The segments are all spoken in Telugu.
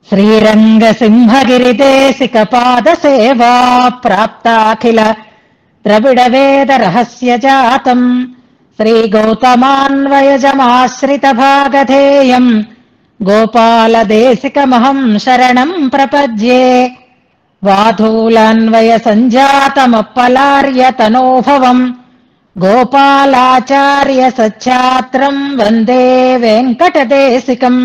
श्रीरङ्गसिंहगिरिदेशिकपादसेवा प्राप्ताखिल द्रविडवेदरहस्यजातम् श्रीगौतमान्वयजमाश्रितभागधेयम् गोपालदेशिकमहम् शरणम् प्रपद्ये। वाधूलान्वयसञ्जातमप्पलार्यतनोभवम् गोपालाचार्य सच्छात्रम् वन्दे वेङ्कटदेशिकम्।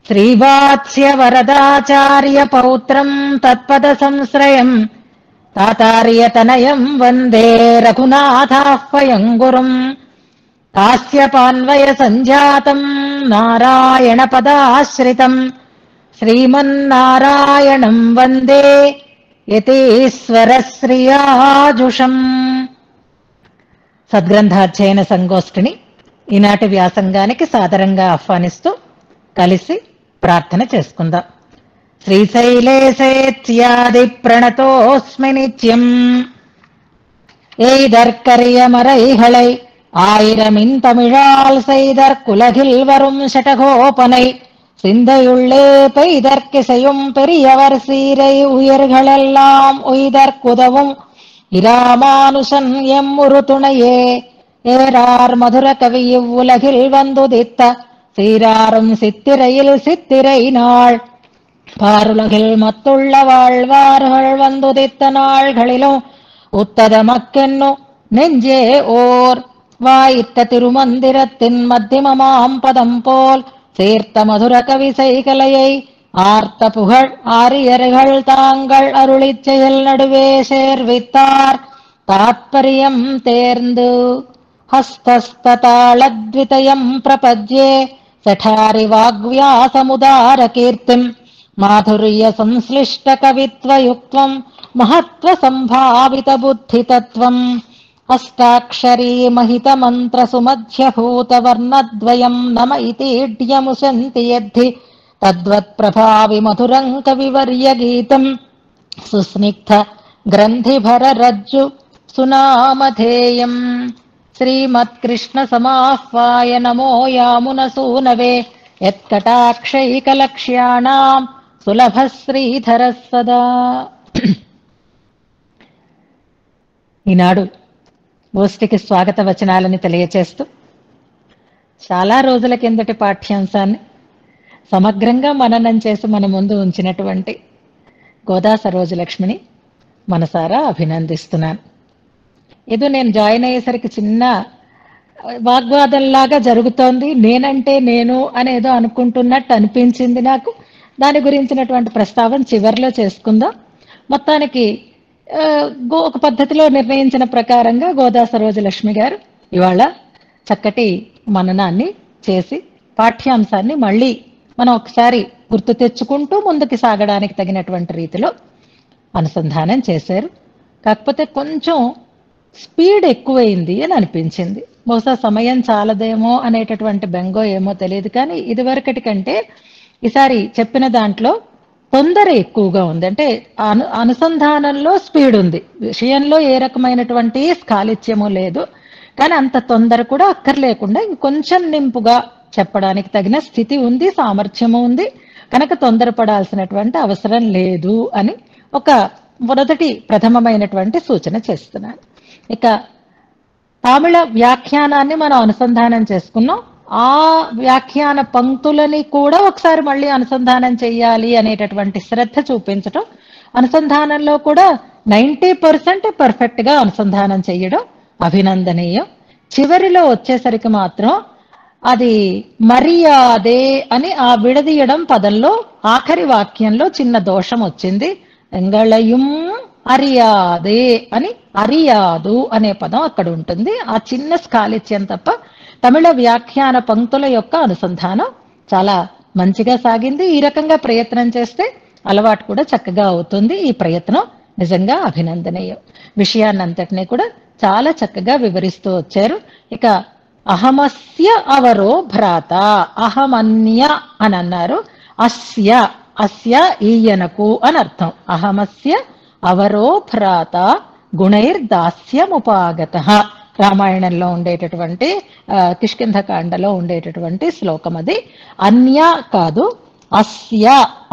श्रीवात्स्य वरदाचार्य पौत्रम् तत्पदसंश्रयम् तातार्यतनयम् वन्दे रघुनाथाह्वयम् गुरुम्। कास्यपान्वय सञ्जातम् नारायणपदाश्रितम् श्रीमन्नारायणम् वन्दे యతీశ్వరశ్రియాజుషం. సద్గ్రంథాధ్యయన సంగోష్ఠిని ఈనాటి వ్యాసంగానికి సాదరంగా ఆహ్వానిస్తూ కలిసి ప్రార్థన చేసుకుందాం. శ్రీశైలేశేత్యాది ప్రణతోస్మి నిత్యం எய்தற்கரியமரைகளை ஆயிரமின் செய்தற் குலகில் வரும் ஷடகோபனை சிந்தையுள்ளே பெய்தற்கிசையும் பெரியவர் சீரை உயிர்களெல்லாம் உய்தற்குதவும் இராமானுஷன் எம்முரு துணையே. ஏறார் மதுர கவி இவ்வுலகில் வந்துதித்த சீராரும் சித்திரையில் சித்திரை நாள் பாருலகில் மத்துள்ள வாழ்வார்கள் வந்துதித்த நாள்களிலும் உத்தத மக்கென்னு நெஞ்சே ஓர் வாயித்த திருமந்திரத்தின் மத்தியமமாம் பதம் போல் சேர்த்த மதுர கவி செய்கலையை ஆர்த்த புகழ் ஆரியர்கள் தாங்கள் அருளிச் செயல் நடுவே சேர்வித்தார் தாத்பரியம் தேர்ந்து. ஹஸ்தஸ்ததாளத்விதயம் பிரபத்யே சఠாரி வாக்வியாசமுதார கீர்த்திம் மாதுரிய சம்ஸ்லிஷ்ட கவித்வயுக்த்வம் மஹத்வ சம்பாவித புத்திதத்வம். అష్టాక్షరీ మహిత మంత్ర సుమధ్యభూత వర్ణద్వయం నమ ఇతీడ్యముశంతి యద్ధి తద్వత్ ప్రభావి మధురం కవివర్య గీతం సుస్నిగ్ధ గ్రంథిభర రజ్జు సునామధేయం. శ్రీమత్కృష్ణ సమాహ్వాయ నమో యామున సూనవే యత్కటాక్షైకలక్ష్యాణాం సులభ శ్రీధర సదా. ఈనాడు గోష్ఠికి స్వాగత వచనాలని తెలియచేస్తూ చాలా రోజుల కిందటి పాఠ్యాంశాన్ని సమగ్రంగా మననం చేసి మన ముందు ఉంచినటువంటి గోదా సరోజలక్ష్మిని మనసారా అభినందిస్తున్నాను. ఏదో నేను జాయిన్ అయ్యేసరికి చిన్న వాగ్వాదంలాగా జరుగుతోంది, నేనంటే నేను అనేదో అనుకుంటున్నట్టు అనిపించింది నాకు. దాని గురించినటువంటి ప్రస్తావన చివరిలో చేసుకుందాం. మొత్తానికి ఒక పద్ధతిలో నిర్ణయించిన ప్రకారంగా గోదా సరోజలక్ష్మి గారు ఇవాళ చక్కటి మననాన్ని చేసి పాఠ్యాంశాన్ని మళ్ళీ మనం ఒకసారి గుర్తు తెచ్చుకుంటూ ముందుకు సాగడానికి తగినటువంటి రీతిలో అనుసంధానం చేశారు. కాకపోతే కొంచెం స్పీడ్ ఎక్కువైంది అని అనిపించింది. బహుశా సమయం చాలదేమో అనేటటువంటి బెంగో ఏమో తెలియదు, కానీ ఇదివరకటి కంటే ఈసారి చెప్పిన దాంట్లో తొందర ఎక్కువగా ఉంది. అంటే అనుసంధానంలో స్పీడ్ ఉంది, విషయంలో ఏ రకమైనటువంటి స్ఖాళిత్యము లేదు, కానీ అంత తొందర కూడా అక్కర్లేకుండా ఇంకొంచెం నింపుగా చెప్పడానికి తగిన స్థితి ఉంది, సామర్థ్యము ఉంది, కనుక తొందరపడాల్సినటువంటి అవసరం లేదు అని ఒక మొదటి ప్రథమమైనటువంటి సూచన చేస్తున్నాను. ఇక తమిళ వ్యాఖ్యానాన్ని మనం అనుసంధానం చేసుకున్నాం. ఆ వ్యాఖ్యాన పంక్తులని కూడా ఒకసారి మళ్ళీ అనుసంధానం చెయ్యాలి అనేటటువంటి శ్రద్ధ చూపించడం, అనుసంధానంలో కూడా 90% పర్ఫెక్ట్ గా అనుసంధానం చెయ్యడం అభినందనీయం. చివరిలో వచ్చేసరికి మాత్రం అది మర్యాదే అని ఆ విడదీయడం పదంలో ఆఖరి వాక్యంలో చిన్న దోషం వచ్చింది. ఎంగళయుం అరియాదే అని అరియాదు అనే పదం అక్కడ ఉంటుంది. ఆ చిన్న స్ఖాళిత్యం తప్ప తమిళ వ్యాఖ్యాన పంక్తుల యొక్క అనుసంధానం చాలా మంచిగా సాగింది. ఈ రకంగా ప్రయత్నం చేస్తే అలవాటు కూడా చక్కగా అవుతుంది. ఈ ప్రయత్నం నిజంగా అభినందనీయం. విషయాన్నంతటినీ కూడా చాలా చక్కగా వివరిస్తూ వచ్చారు. ఇక అహమస్య అవరో భ్రాత, అహమన్య అని అన్నారు. అస్య అస్య ఈయనకు అని అర్థం. అహమస్య అవరో భ్రాత గుణైర్దాస్యముపాగత. రామాయణంలో ఉండేటటువంటి కిష్కింధకాండలో ఉండేటటువంటి శ్లోకం అది. అన్య కాదు, అస్య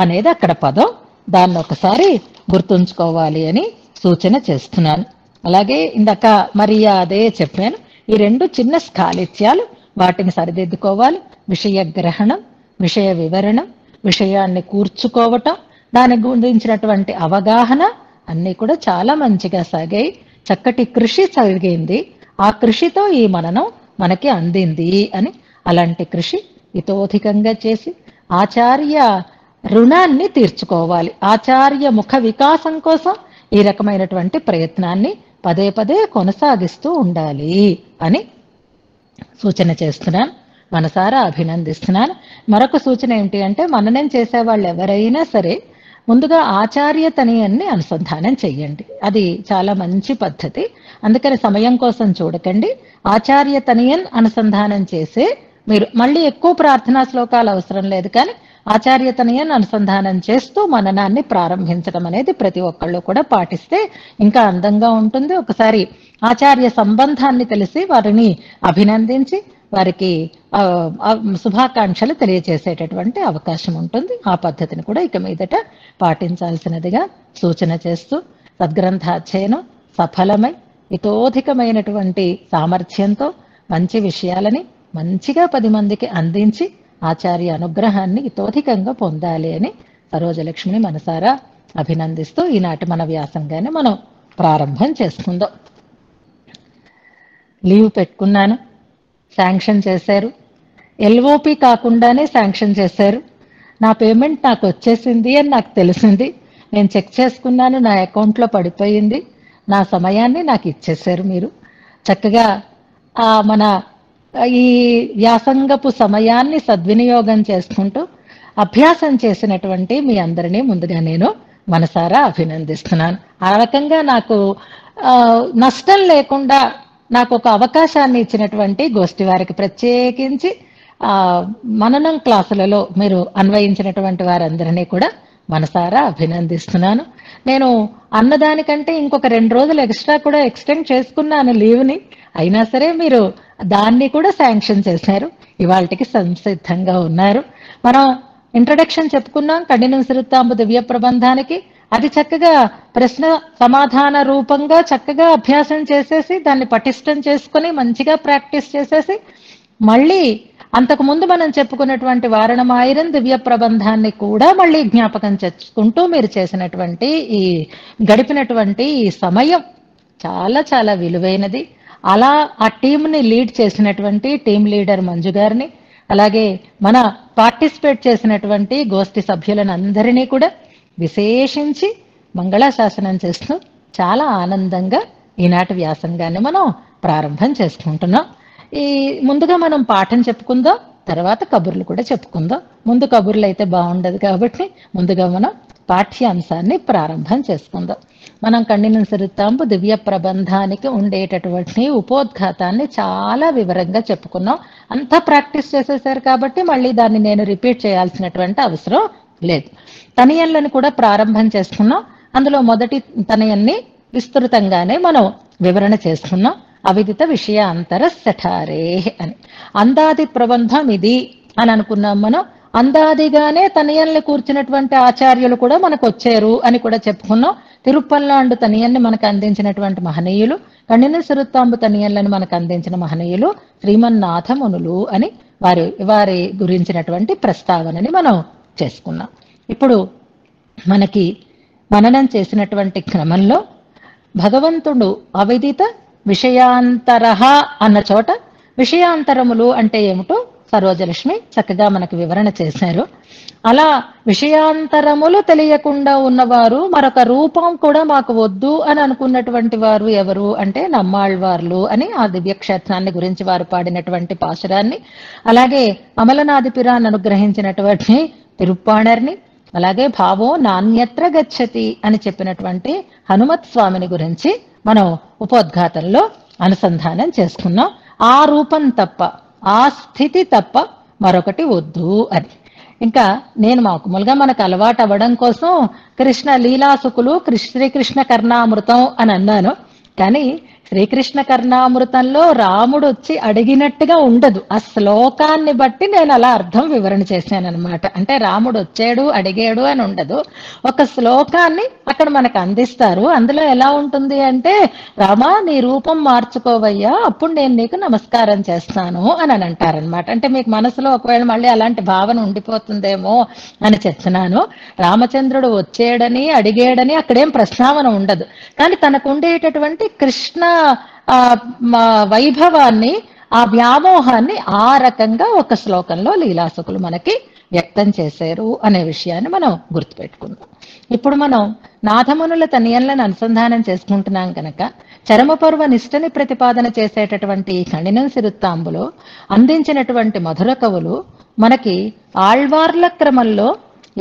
అనేది అక్కడ పదం, దాన్ని ఒకసారి గుర్తుంచుకోవాలి అని సూచన చేస్తున్నాను. అలాగే ఇందాక మరి అదే చెప్పాను, ఈ రెండు చిన్న స్ఖాళిత్యాలు, వాటిని సరిదిద్దుకోవాలి. విషయ గ్రహణం, విషయ వివరణం, విషయాన్ని కూర్చుకోవటం, దాని గురించినటువంటి అవగాహన అన్నీ కూడా చాలా మంచిగా సాగాయి. చక్కటి కృషి సాగింది. ఆ కృషితో ఈ మననం మనకి అందింది అని, అలాంటి కృషి ఇతోధికంగా చేసి ఆచార్య రుణాన్ని తీర్చుకోవాలి. ఆచార్య ముఖ వికాసం కోసం ఈ రకమైనటువంటి ప్రయత్నాన్ని పదే పదే కొనసాగిస్తూ ఉండాలి అని సూచన చేస్తున్నాను. మనసారా అభినందిస్తున్నాను. మరొక సూచన ఏమిటి అంటే, మననం చేసేవాళ్ళు ఎవరైనా సరే ముందుగా ఆచార్య తనయాన్ని అనుసంధానం చెయ్యండి. అది చాలా మంచి పద్ధతి. అందుకని సమయం కోసం చూడకండి. ఆచార్య తనయన్ అనుసంధానం చేసే మీరు మళ్ళీ ఎక్కువ ప్రార్థనా శ్లోకాలు అవసరం లేదు, కానీ ఆచార్య తనయన్ అనుసంధానం చేస్తూ మననాన్ని ప్రారంభించడం అనేది ప్రతి ఒక్కళ్ళు కూడా పాటిస్తే ఇంకా అందంగా ఉంటుంది. ఒకసారి ఆచార్య సంబంధాన్ని తెలిసి వారిని అభినందించి వారికి శుభాకాంక్షలు తెలియజేసేటటువంటి అవకాశం ఉంటుంది. ఆ పద్ధతిని కూడా ఇక మీదట పాటించాల్సినదిగా సూచన చేస్తూ, సద్గ్రంథాధ్యయనం సఫలమై ఇతోధికమైనటువంటి సామర్థ్యంతో మంచి విషయాలని మంచిగా 10 మందికి అందించి ఆచార్య అనుగ్రహాన్ని ఇతోధికంగా పొందాలి అని సరోజలక్ష్మిని మనసారా అభినందిస్తూ ఈనాటి మన వ్యాసంగాన్ని మనం ప్రారంభం చేసుకుందాం. లీవ్ పెట్టుకున్నాను, శాంక్షన్ చేశారు. ఎల్ఓపి కాకుండానే శాంక్షన్ చేశారు. నా పేమెంట్ నాకు వచ్చేసింది అని నాకు తెలిసింది. నేను చెక్ చేసుకున్నాను, నా అకౌంట్లో పడిపోయింది. నా సమయాన్ని నాకు ఇచ్చేశారు. మీరు చక్కగా మన ఈ వ్యాసంగపు సమయాన్ని సద్వినియోగం చేసుకుంటూ అభ్యాసం చేసినటువంటి మీ అందరినీ ముందుగా నేను మనసారా అభినందిస్తున్నాను. ఆ రకంగా నాకు నష్టం లేకుండా నాకు ఒక అవకాశాన్ని ఇచ్చినటువంటి గోష్ఠి వారికి, ప్రత్యేకించి మననం క్లాసులలో మీరు అన్వయించినటువంటి వారందరినీ కూడా మనసారా అభినందిస్తున్నాను. నేను అన్నదానికంటే ఇంకొక 2 రోజులు ఎక్స్ట్రా కూడా ఎక్స్టెండ్ చేసుకున్నాను లీవ్ని. అయినా సరే మీరు దాన్ని కూడా శాంక్షన్ చేశారు. ఇవాళకి సంసిద్ధంగా ఉన్నారు. మనం ఇంట్రడక్షన్ చెప్పుకున్నాం కఠినం సిరుత్తాంబు దివ్య ప్రబంధానికి. అది చక్కగా ప్రశ్న సమాధాన రూపంగా చక్కగా అభ్యాసం చేసేసి దాన్ని పటిష్టం చేసుకుని మంచిగా ప్రాక్టీస్ చేసేసి, మళ్ళీ అంతకుముందు మనం చెప్పుకున్నటువంటి వారణమాయిరం దివ్య ప్రబంధాన్ని కూడా మళ్ళీ జ్ఞాపకం చేసుకుంటూ మీరు చేసినటువంటి ఈ గడిపినటువంటి ఈ సమయం చాలా చాలా విలువైనది. అలా ఆ టీంని లీడ్ చేసినటువంటి టీం లీడర్ మంజు గారిని, అలాగే మన పార్టిసిపేట్ చేసినటువంటి గోష్ఠి సభ్యులను అందరినీ కూడా విశేషించి మంగళాశాసనం చేస్తూ చాలా ఆనందంగా ఈనాటి వ్యాసంగాన్ని మనం ప్రారంభం చేసుకుంటున్నాం. ఈ ముందుగా మనం పాఠం చెప్పుకుందాం, తర్వాత కబుర్లు కూడా చెప్పుకుందాం. ముందు కబుర్లు అయితే బాగుండదు కాబట్టి ముందుగా మనం పాఠ్యాంశాన్ని ప్రారంభం చేసుకుందాం. మనం కఠినం సిరుత్తాంబు దివ్య ప్రబంధానికి ఉండేటటువంటి ఉపోద్ఘాతాన్ని చాలా వివరంగా చెప్పుకున్నాం. అంతా ప్రాక్టీస్ చేసేసారు కాబట్టి మళ్ళీ దాన్ని నేను రిపీట్ చేయాల్సినటువంటి అవసరం లేదు. తనయన్లను కూడా ప్రారంభం చేసుకున్నాం. అందులో మొదటి తనయన్ని విస్తృతంగానే మనం వివరణ చేసుకున్నాం. అవిదిత విషయ అంతర సఠారే అని. అందాది ప్రబంధం ఇది అని అనుకున్నాం మనం. అందాదిగానే తనయన్లు కూర్చున్నటువంటి ఆచార్యులు కూడా మనకు వచ్చారు అని కూడా చెప్పుకున్నాం. తిరుప్పల్లాండు తనయన్ని మనకు అందించినటువంటి మహనీయులు, కఠిన సిరుత్తాంబు తనయన్లను మనకు అందించిన మహనీయులు శ్రీమన్నాథ మునులు అని వారి గురించినటువంటి ప్రస్తావనని మనం చేసుకున్నాం. ఇప్పుడు మనకి మననం చేసినటువంటి క్రమంలో భగవంతుడు అవిదిత విషయాంతరహ అన్న చోట విషయాంతరములు అంటే ఏమిటో సరోజలక్ష్మి చక్కగా మనకు వివరణ చేశారు. అలా విషయాంతరములు తెలియకుండా ఉన్నవారు, మరొక రూపం కూడా మాకు వద్దు అని అనుకున్నటువంటి వారు ఎవరు అంటే నమ్మాళ్వార్లు అని ఆ దివ్యక్షేత్రాన్ని గురించి వారు పాడినటువంటి పాశురాన్ని, అలాగే అమలనాదిపిరాన్ని అనుగ్రహించినటువంటి తిరుప్పాణర్ని, అలాగే భావో నాణ్యత్ర గచ్చతి అని చెప్పినటువంటి హనుమత్ స్వామిని గురించి మనం ఉపోద్ఘాతంలో అనుసంధానం చేసుకున్నాం. ఆ రూపం తప్ప, ఆ స్థితి తప్ప మరొకటి వద్దు అని. ఇంకా నేను మామూలుగా మనకు అలవాటు అవ్వడం కోసం కృష్ణ లీలాసుకులు శ్రీకృష్ణ కర్ణామృతం అని అన్నాను. కానీ శ్రీకృష్ణ కర్ణామృతంలో రాముడు వచ్చి అడిగినట్టుగా ఉండదు. ఆ శ్లోకాన్ని బట్టి నేను అలా అర్థం వివరణ చేశానన్నమాట. అంటే రాముడు వచ్చాడు అడిగాడు అని ఉండదు, ఒక శ్లోకాన్ని అక్కడ మనకు అందిస్తారు. అందులో ఎలా ఉంటుంది అంటే, రామా నీ రూపం మార్చుకోవయ్యా, అప్పుడు నేను నీకు నమస్కారం చేస్తాను అని అంటారనమాట. అంటే మీకు మనసులో ఒకవేళ మళ్ళీ అలాంటి భావన ఉండిపోతుందేమో అని చెప్తున్నాను. రామచంద్రుడు వచ్చాడని అడిగాడని అక్కడేం ప్రస్తావన ఉండదు, కానీ తనకు ఉండేటటువంటి కృష్ణ వైభవాన్ని, ఆ వ్యామోహాన్ని ఆ రకంగా ఒక శ్లోకంలో లీలాసుకులు మనకి వ్యక్తం చేశారు అనే విషయాన్ని మనం గుర్తుపెట్టుకుందాం. ఇప్పుడు మనం నాథమునుల తనియన్లను అనుసంధానం చేసుకుంటున్నాం కనుక చరమపర్వ నిష్టని ప్రతిపాదన చేసేటటువంటి ఖండినం సిరుత్తాంబులో అందించినటువంటి మధుర కవులు మనకి ఆళ్వార్ల క్రమంలో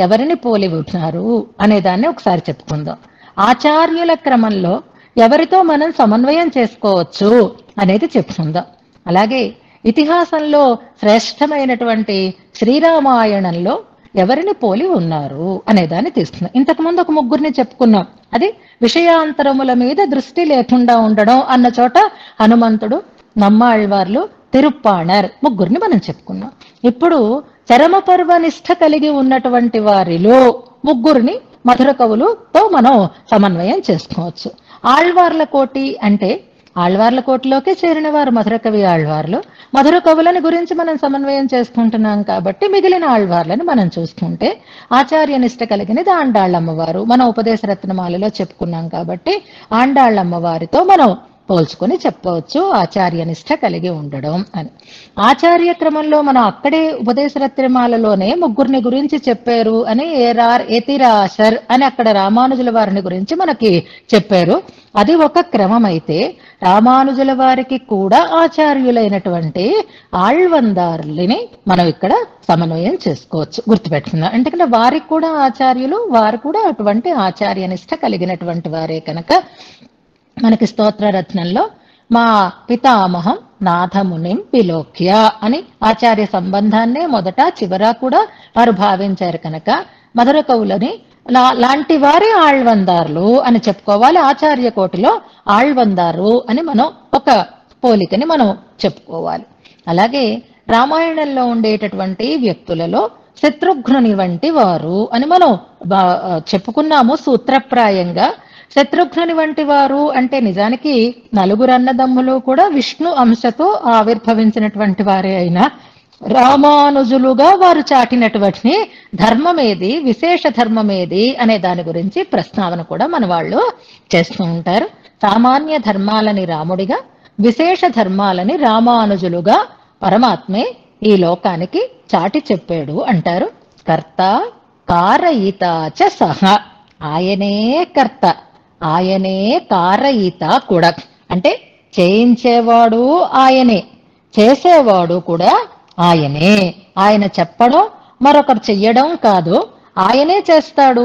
ఎవరిని పోలి ఉన్నారు అనే దాన్ని ఒకసారి చెప్పుకుందాం. ఆచార్యుల క్రమంలో ఎవరితో మనం సమన్వయం చేసుకోవచ్చు అనేది చెప్పుకుందాం. అలాగే ఇతిహాసంలో శ్రేష్టమైనటువంటి శ్రీరామాయణంలో ఎవరిని పోలి ఉన్నారు అనేదాన్ని తీసుకున్నాం. ఇంతకుముందు ఒక ముగ్గురిని చెప్పుకున్నాం, అది విషయాంతరముల మీద దృష్టి లేకుండా ఉండడం అన్న చోట హనుమంతుడు, నమ్మాళ్వార్లు, తిరుప్పాణర్ ముగ్గురిని మనం చెప్పుకున్నాం. ఇప్పుడు చరమపర్వనిష్ట కలిగి ఉన్నటువంటి వారిలో ముగ్గురిని మధుర కవులతో మనం సమన్వయం చేసుకోవచ్చు. ఆళ్వార్ల కోటి అంటే ఆళ్వార్ల కోటిలోకి చేరిన వారు మధుర కవి ఆళ్వార్లు. మధుర కవులని గురించి మనం సమన్వయం చేసుకుంటున్నాం కాబట్టి మిగిలిన ఆళ్వార్లను మనం చూసుకుంటే ఆచార్యనిష్ట కలిగినది ఆండాళ్ళమ్మవారు. మనం ఉపదేశ రత్నమాలలో చెప్పుకున్నాం కాబట్టి ఆండాళ్ళమ్మవారితో మనం పోల్చుకొని చెప్పవచ్చు ఆచార్యనిష్ట కలిగి ఉండడం అని. ఆచార్య క్రమంలో మనం అక్కడే ఉపదేశ రత్నమాలలోనే ముగ్గురిని గురించి చెప్పారు అని ఎతిరాశర్ అని అక్కడ రామానుజుల వారిని గురించి మనకి చెప్పారు. అది ఒక క్రమం అయితే, రామానుజుల వారికి కూడా ఆచార్యులైనటువంటి ఆళ్వందార్లని మనం ఇక్కడ సమన్వయం చేసుకోవచ్చు, గుర్తుపెట్టుకుందాం. ఎందుకంటే వారికి కూడా ఆచార్యులు, వారు కూడా అటువంటి ఆచార్యనిష్ట కలిగినటువంటి వారే కనుక మనకి స్తోత్ర రత్నంలో మా పితామహం నాథమునిం విలోక్య అని ఆచార్య సంబంధాన్నే మొదట చివర కూడా వారు భావించారు కనుక మధుర కవులని లాంటి వారే ఆళ్వందార్లు అని చెప్పుకోవాలి. ఆచార్య కోటిలో ఆళ్వందారు అని మనం ఒక పోలికని మనం చెప్పుకోవాలి. అలాగే రామాయణంలో ఉండేటటువంటి వ్యక్తులలో శత్రుఘ్నుని వంటి వారు అని మనం చెప్పుకున్నాము సూత్రప్రాయంగా. శత్రుఘ్నుని వంటి వారు అంటే నిజానికి నలుగురు అన్నదమ్ములు కూడా విష్ణు అంశతో ఆవిర్భవించినటువంటి వారే అయినా రామానుజులుగా వారు చాటినటువంటి ధర్మమేది, విశేష ధర్మమేది అనే దాని గురించి ప్రస్తావన కూడా మన వాళ్ళు చేస్తూ ఉంటారు. సామాన్య ధర్మాలని రాముడిగా, విశేష ధర్మాలని రామానుజులుగా పరమాత్మే ఈ లోకానికి చాటి చెప్పాడు అంటారు. కర్త కారయిత చ సహ, ఆయనే కర్త, ఆయనే కారయిత కూడా. అంటే చేయించేవాడు ఆయనే, చేసేవాడు కూడా ఆయనే. ఆయన చెప్పడం మరొకరు చెయ్యడం కాదు, ఆయనే చేస్తాడు,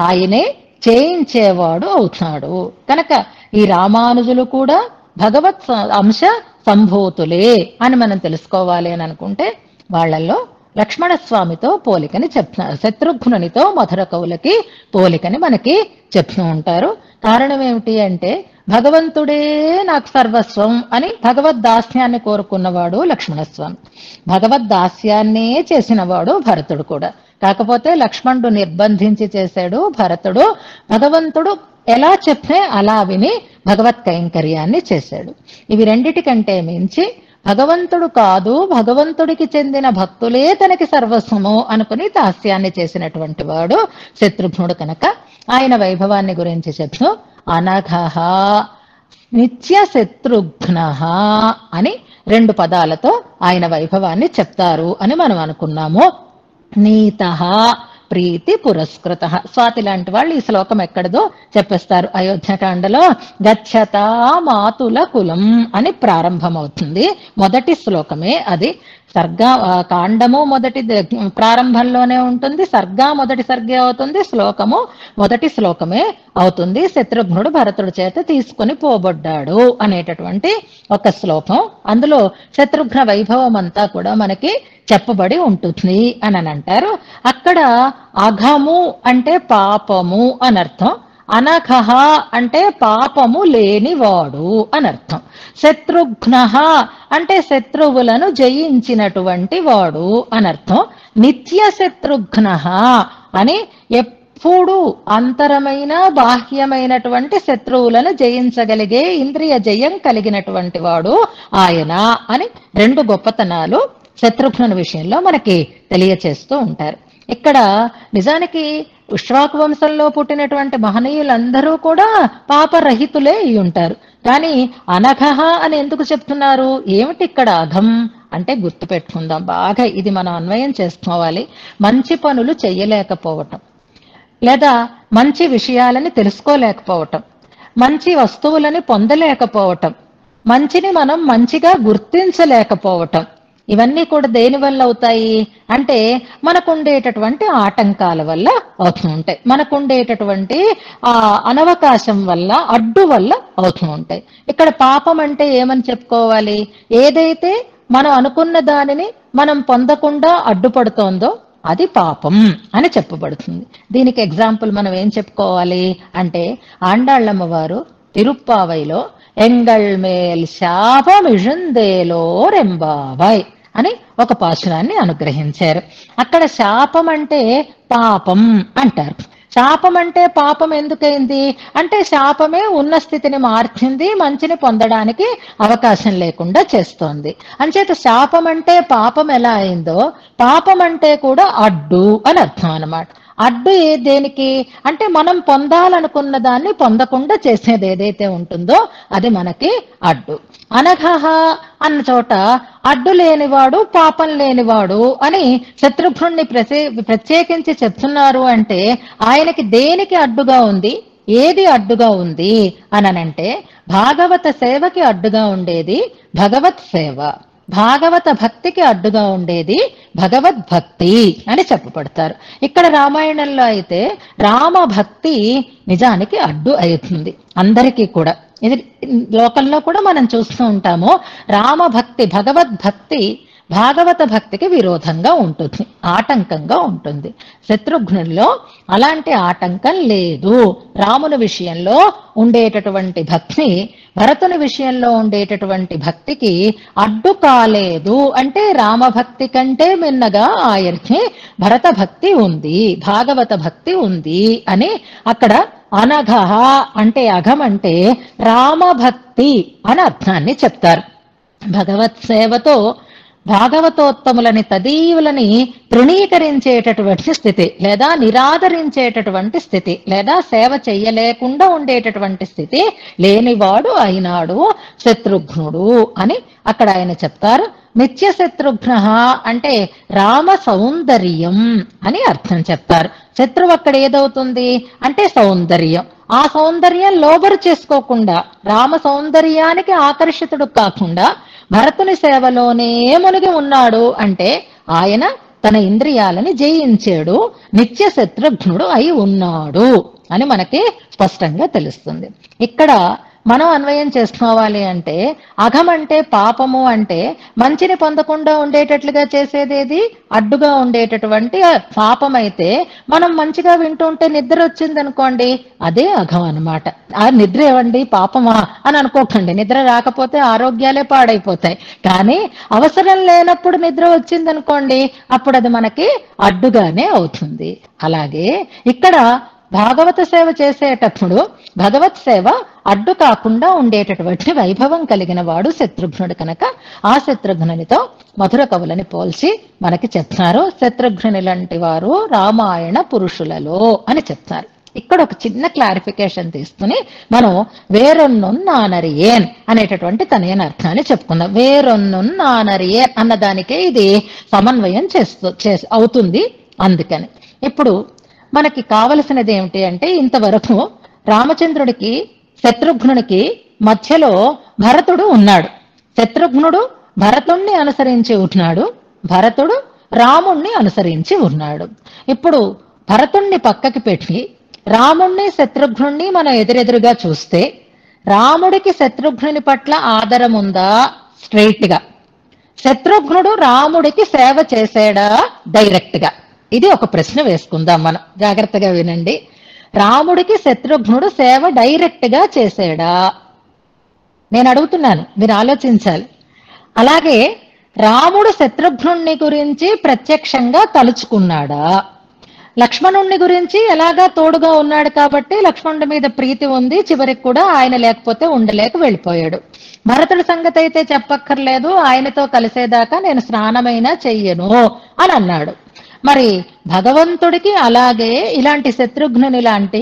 ఆయనే చేయించేవాడు అవుతాడు. కనుక ఈ రామానుజులు కూడా భగవత్ అంశ సంభూతులే అని మనం తెలుసుకోవాలి అని అనుకుంటే వాళ్ళల్లో లక్ష్మణస్వామితో పోలికని చెప్తున్నారు, శత్రుఘ్నునితో మధుర కవులకి పోలికని మనకి చెప్తూ ఉంటారు. కారణం ఏమిటి అంటే భగవంతుడే నాకు సర్వస్వం అని భగవద్దాస్యాన్ని కోరుకున్నవాడు లక్ష్మణస్వామి, భగవద్దాస్యాన్నే చేసినవాడు భరతుడు కూడా. కాకపోతే లక్ష్మణుడు నిర్బంధించి చేశాడు, భరతుడు భగవంతుడు ఎలా చెప్తే అలా విని భగవత్ కైంకర్యాన్ని చేశాడు. ఇవి రెండిటికంటే మించి భగవంతుడు కాదు, భగవంతుడికి చెందిన భక్తులే తనకి సర్వస్వము అనుకుని దాస్యాన్ని చేసినటువంటి వాడు శత్రుఘ్నుడు. కనుక ఆయన వైభవాన్ని గురించి చెప్తూ అనఘః నిత్య శత్రుఘ్నః అని రెండు పదాలతో ఆయన వైభవాన్ని చెప్తారు అని మనం అనుకున్నాము. నీతః ప్రీతి పురస్కృత. స్వాతి లాంటి వాళ్ళు ఈ శ్లోకం ఎక్కడదో చెప్పేస్తారు. అయోధ్యకాండలో గచ్చతా మాతుల కులం అని ప్రారంభమవుతుంది. మొదటి శ్లోకమే అది. కాండము మొదటి ప్రారంభంలోనే ఉంటుంది, మొదటి సర్గే అవుతుంది, శ్లోకము మొదటి శ్లోకమే అవుతుంది. శత్రుఘ్నుడు భరతుడి చేత తీసుకుని పోబడ్డాడు అనేటటువంటి ఒక శ్లోకం. అందులో శత్రుఘ్న వైభవం అంతా కూడా మనకి చెప్పబడి ఉంటుంది అని అంటారు. అక్కడ అఘము అంటే పాపము అనర్థం, అనఘః అంటే పాపము లేనివాడు అని అర్థం. శత్రుఘ్నః అంటే శత్రువులను జయించినటువంటి వాడు అని అర్థం. నిత్య శత్రుఘ్నః అని ఎప్పుడు అంతరమైన బాహ్యమైనటువంటి శత్రువులను జయించగలిగే ఇంద్రియ జయం కలిగినటువంటి వాడు ఆయన అని రెండు గొప్పతనాలు శత్రుఘ్నుని విషయంలో మనకి తెలియచేస్తూ ఉంటారు. ఇక్కడ నిజానికి ఇక్ష్వాకు వంశంలో పుట్టినటువంటి మహనీయులందరూ కూడా పాపరహితులే అయి ఉంటారు. కానీ అనఘః అని ఎందుకు చెప్తున్నారు? ఏమిటి ఇక్కడ అఘం అంటే గుర్తు పెట్టుకుందాం బాగా, ఇది మనం అన్వయం చేసుకోవాలి. మంచి పనులు చెయ్యలేకపోవటం, లేదా మంచి విషయాలని తెలుసుకోలేకపోవటం, మంచి వస్తువులని పొందలేకపోవటం, మంచిని మనం మంచిగా గుర్తించలేకపోవటం, ఇవన్నీ కూడా దేని వల్ల అవుతాయి అంటే మనకుండేటటువంటి ఆటంకాల వల్ల అవుతూ ఉంటాయి, మనకుండేటటువంటి అనవకాశం వల్ల, అడ్డు వల్ల అవుతూ ఉంటాయి. ఇక్కడ పాపం అంటే ఏమని చెప్పుకోవాలి? ఏదైతే మనం అనుకున్న దానిని మనం పొందకుండా అడ్డుపడుతోందో అది పాపం అని చెప్పబడుతుంది. దీనికి ఎగ్జాంపుల్ మనం ఏం చెప్పుకోవాలి అంటే ఆండాళ్ళమ్మ వారు తిరుప్పావైలో ఎంగళ్ మేల్ శాపమిషుందేలో రెంబావై అని ఒక పాశురాన్ని అనుగ్రహించారు. అక్కడ శాపం అంటే పాపం అంటారు. శాపం అంటే పాపం ఎందుకైంది అంటే శాపమే ఉన్న స్థితిని మార్చింది, మంచిని పొందడానికి అవకాశం లేకుండా చేస్తోంది. అంచేత శాపం అంటే పాపం ఎలా అయిందో పాపం అంటే కూడా అడ్డు అని అర్థం అన్నమాట. అడ్డు దేనికి అంటే మనం పొందాలనుకున్న దాన్ని పొందకుండా చేసేది ఏదైతే ఉంటుందో అది మనకి అడ్డు. అనఘః అన్న చోట అడ్డు లేనివాడు పాపం లేనివాడు అని శత్రుఘ్నుణ్ణి ప్రత్యేకించి చెప్తున్నారు. అంటే ఆయనకి దేనికి అడ్డుగా ఉంది, ఏది అడ్డుగా ఉంది అనంటే భాగవత సేవకి అడ్డుగా ఉండేది భగవత్ సేవ, భాగవత భక్తికి అడ్డుగా ఉండేది భగవద్భక్తి అని చెప్పబడతారు. ఇక్కడ రామాయణంలో అయితే రామభక్తి నిజానికి అడ్డు అవుతుంది అందరికీ కూడా. ఇది లోకంలో కూడా మనం చూస్తూ ఉంటాము. రామభక్తి, భగవద్భక్తి భాగవత భక్తికి విరోధంగా ఉంటుంది, ఆటంకంగా ఉంటుంది. శత్రుఘ్నుల్లో అలాంటి ఆటంకం లేదు. రాముని విషయంలో ఉండేటటువంటి భక్తి భరతుని విషయంలో ఉండేటటువంటి భక్తికి అడ్డు కాలేదు. అంటే రామభక్తి కంటే మిన్నగా ఆయనకి భరత భక్తి ఉంది, భాగవత భక్తి ఉంది అని అక్కడ అనఘః అంటే అఘం అంటే రామభక్తి అని అర్థాన్ని చెప్తారు. భగవత్ సేవతో భాగవతోత్తములని తదీవులని తృణీకరించేటటువంటి స్థితి, లేదా నిరాదరించేటటువంటి స్థితి, లేదా సేవ చెయ్యలేకుండా ఉండేటటువంటి స్థితి లేనివాడు అయినాడు శత్రుఘ్నుడు అని అక్కడ ఆయన చెప్తారు. నిత్య శత్రుఘ్న అంటే రామ సౌందర్యం అని అర్థం చెప్తారు. శత్రువు అక్కడ ఏదవుతుంది అంటే సౌందర్యం. ఆ సౌందర్యం లోబరు చేసుకోకుండా, రామ సౌందర్యానికి ఆకర్షితుడు కాకుండా భరతుని సేవలోనే మునిగి ఉన్నాడు అంటే ఆయన తన ఇంద్రియాలని జయించాడు, నిత్య శత్రుఘ్నుడు అయి ఉన్నాడు అని మనకి స్పష్టంగా తెలుస్తుంది. ఇక్కడ మనం అన్వయం చేసుకోవాలి అంటే అఘం అంటే పాపము అంటే మంచిని పొందకుండా ఉండేటట్లుగా చేసేదేది అడ్డుగా ఉండేటటువంటి పాపం అయితే మనం మంచిగా వింటుంటే నిద్ర వచ్చింది అనుకోండి అదే అఘం అన్నమాట. ఆ నిద్ర ఏవండి పాపమా అని అనుకోకండి, నిద్ర రాకపోతే ఆరోగ్యాలే పాడైపోతాయి. కానీ అవసరం లేనప్పుడు నిద్ర వచ్చింది అనుకోండి అప్పుడు అది మనకి అడ్డుగానే అవుతుంది. అలాగే ఇక్కడ భాగవత సేవ చేసేటప్పుడు భగవత్ సేవ అడ్డు కాకుండా ఉండేటటువంటి వైభవం కలిగిన వాడు శత్రుఘ్నుడు కనుక ఆ శత్రుఘ్నునితో మధుర కవులని పోల్చి మనకి చెప్తారు. శత్రుఘ్నుని లాంటి వారు రామాయణ పురుషులలో అని చెప్తారు. ఇక్కడ ఒక చిన్న క్లారిఫికేషన్ తీసుకుని మనం వేరొన్నున్నానరియన్ అనేటటువంటి తనయన అర్థాన్ని చెప్పుకుందాం. వేరొన్నున్నానరియన్ అన్నదానికే ఇది సమన్వయం అవుతుంది. అందుకని ఇప్పుడు మనకి కావలసినది ఏమిటి అంటే ఇంతవరకు రామచంద్రుడికి శత్రుఘ్నునికి మధ్యలో భరతుడు ఉన్నాడు. శత్రుఘ్నుడు భరతుణ్ణి అనుసరించి ఉన్నాడు, భరతుడు రాముణ్ణి అనుసరించి ఉన్నాడు. ఇప్పుడు భరతుణ్ణి పక్కకి పెట్టి రాముణ్ణి శత్రుఘ్నుణ్ణి మనం ఎదురెదురుగా చూస్తే రాముడికి శత్రుఘ్నుని పట్ల ఆదరం ఉందా స్ట్రైట్ గా? శత్రుఘ్నుడు రాముడికి సేవ చేసాడా డైరెక్ట్ గా? ఇది ఒక ప్రశ్న వేసుకుందాం మనం. జాగ్రత్తగా వినండి. రాముడికి శత్రుఘ్నుడు సేవ డైరెక్ట్ గా చేసాడా? నేను అడుగుతున్నాను, మీరు ఆలోచించాలి. అలాగే రాముడు శత్రుఘ్నుణ్ణి గురించి ప్రత్యక్షంగా తలుచుకున్నాడా? లక్ష్మణుణ్ణి గురించి ఎలాగా తోడుగా ఉన్నాడు కాబట్టి లక్ష్మణుడి మీద ప్రీతి ఉంది, చివరికి కూడా ఆయన లేకపోతే ఉండలేక వెళ్ళిపోయాడు. భరతుడి సంగతి అయితే చెప్పక్కర్లేదు, ఆయనతో కలిసేదాకా నేను స్నానమైనా చెయ్యను అని అన్నాడు. మరి భగవంతుడికి అలాగే ఇలాంటి శత్రుఘ్నుని